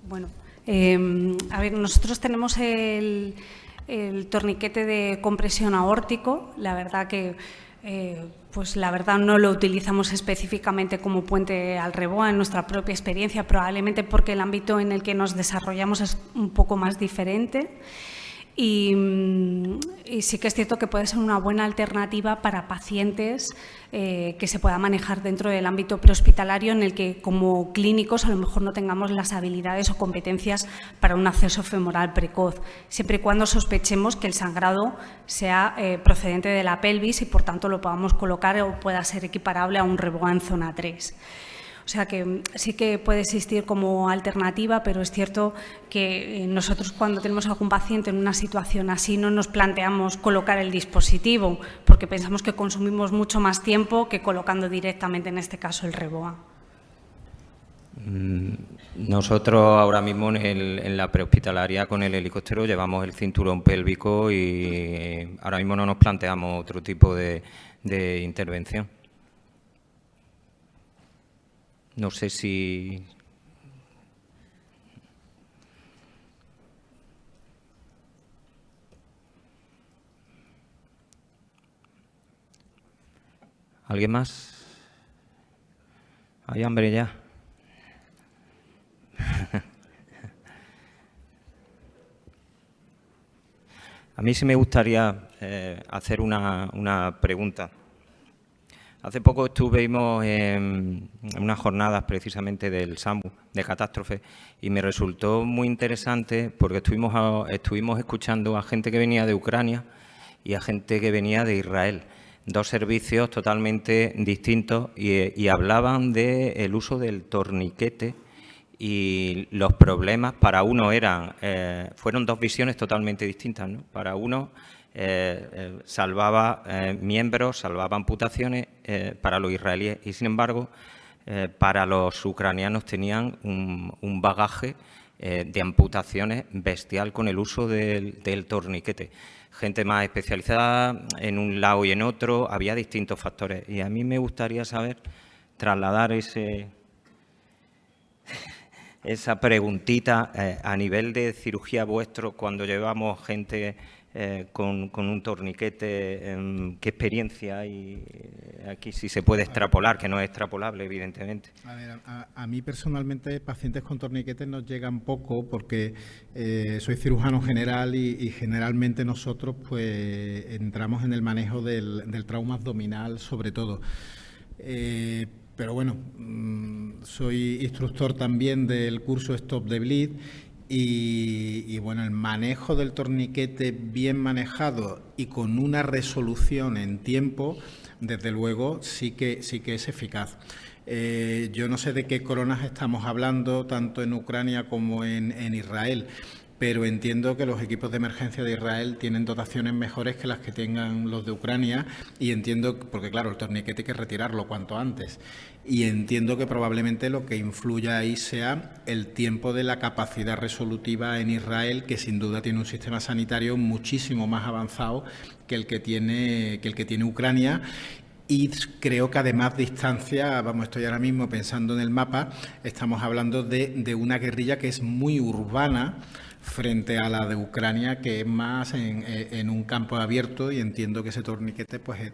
Bueno, a ver, nosotros tenemos el torniquete de compresión aórtico. La verdad que pues la verdad no lo utilizamos específicamente como puente al REBOA en nuestra propia experiencia, probablemente porque el ámbito en el que nos desarrollamos es un poco más diferente. Y sí que es cierto que puede ser una buena alternativa para pacientes que se pueda manejar dentro del ámbito prehospitalario, en el que como clínicos a lo mejor no tengamos las habilidades o competencias para un acceso femoral precoz, siempre y cuando sospechemos que el sangrado sea procedente de la pelvis y por tanto lo podamos colocar o pueda ser equiparable a un REBOA en zona 3. O sea que sí que puede existir como alternativa, pero es cierto que nosotros cuando tenemos algún paciente en una situación así no nos planteamos colocar el dispositivo, porque pensamos que consumimos mucho más tiempo que colocando directamente, en este caso, el REBOA. Nosotros ahora mismo en la prehospitalaria con el helicóptero llevamos el cinturón pélvico y ahora mismo no nos planteamos otro tipo de intervención. No sé si... ¿Alguien más? ¿Hay hambre ya? A mí sí me gustaría hacer una pregunta. Hace poco estuvimos en unas jornadas precisamente del SAMU, de catástrofe, y me resultó muy interesante porque estuvimos escuchando a gente que venía de Ucrania y a gente que venía de Israel, dos servicios totalmente distintos, y hablaban del uso del torniquete y los problemas. Para uno fueron dos visiones totalmente distintas, ¿no? Para uno salvaba miembros, salvaba amputaciones para los israelíes y, sin embargo, para los ucranianos tenían un bagaje de amputaciones bestial con el uso del torniquete. Gente más especializada en un lado y en otro, había distintos factores. Y a mí me gustaría saber, trasladar esa preguntita a nivel de cirugía vuestro, cuando llevamos gente con un torniquete, ¿qué experiencia hay aquí? Si se puede extrapolar, que no es extrapolable, evidentemente. A ver, a mí personalmente pacientes con torniquetes nos llegan poco porque soy cirujano general y generalmente nosotros pues entramos en el manejo del trauma abdominal sobre todo. Pero bueno, soy instructor también del curso Stop the Bleed y bueno, el manejo del torniquete bien manejado y con una resolución en tiempo, desde luego sí que es eficaz. Yo no sé de qué coronas estamos hablando, tanto en Ucrania como en Israel, pero entiendo que los equipos de emergencia de Israel tienen dotaciones mejores que las que tengan los de Ucrania y entiendo, porque claro, el torniquete hay que retirarlo cuanto antes, y entiendo que probablemente lo que influya ahí sea el tiempo de la capacidad resolutiva en Israel, que sin duda tiene un sistema sanitario muchísimo más avanzado que el que tiene Ucrania. Y creo que además distancia, estoy ahora mismo pensando en el mapa, estamos hablando de una guerrilla que es muy urbana frente a la de Ucrania, que es más en un campo abierto, y entiendo que ese torniquete pues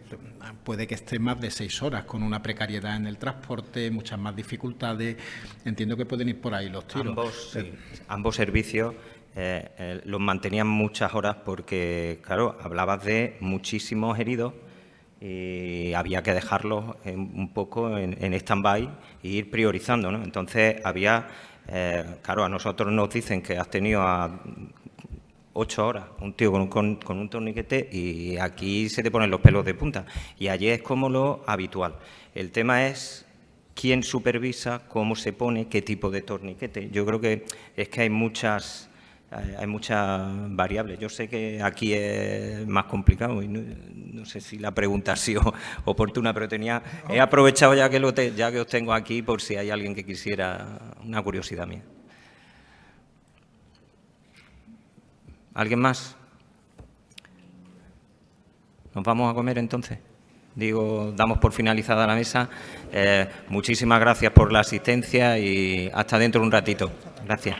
puede que esté más de 6 horas, con una precariedad en el transporte, muchas más dificultades. Entiendo que pueden ir por ahí los tiros. Ambos servicios los mantenían muchas horas porque, claro, hablabas de muchísimos heridos y había que dejarlos un poco en stand-by e ir priorizando, ¿no? Entonces había... claro, a nosotros nos dicen que has tenido a 8 horas un tío con un torniquete y aquí se te ponen los pelos de punta. Y allí es como lo habitual. El tema es quién supervisa, cómo se pone, qué tipo de torniquete. Yo creo que hay muchas variables. Yo sé que aquí es más complicado y no sé si la pregunta ha sido oportuna, pero he aprovechado ya que os tengo aquí por si hay alguien que quisiera, una curiosidad mía. ¿Alguien más? ¿Nos vamos a comer entonces? Digo, damos por finalizada la mesa. Muchísimas gracias por la asistencia y hasta dentro de un ratito. Gracias.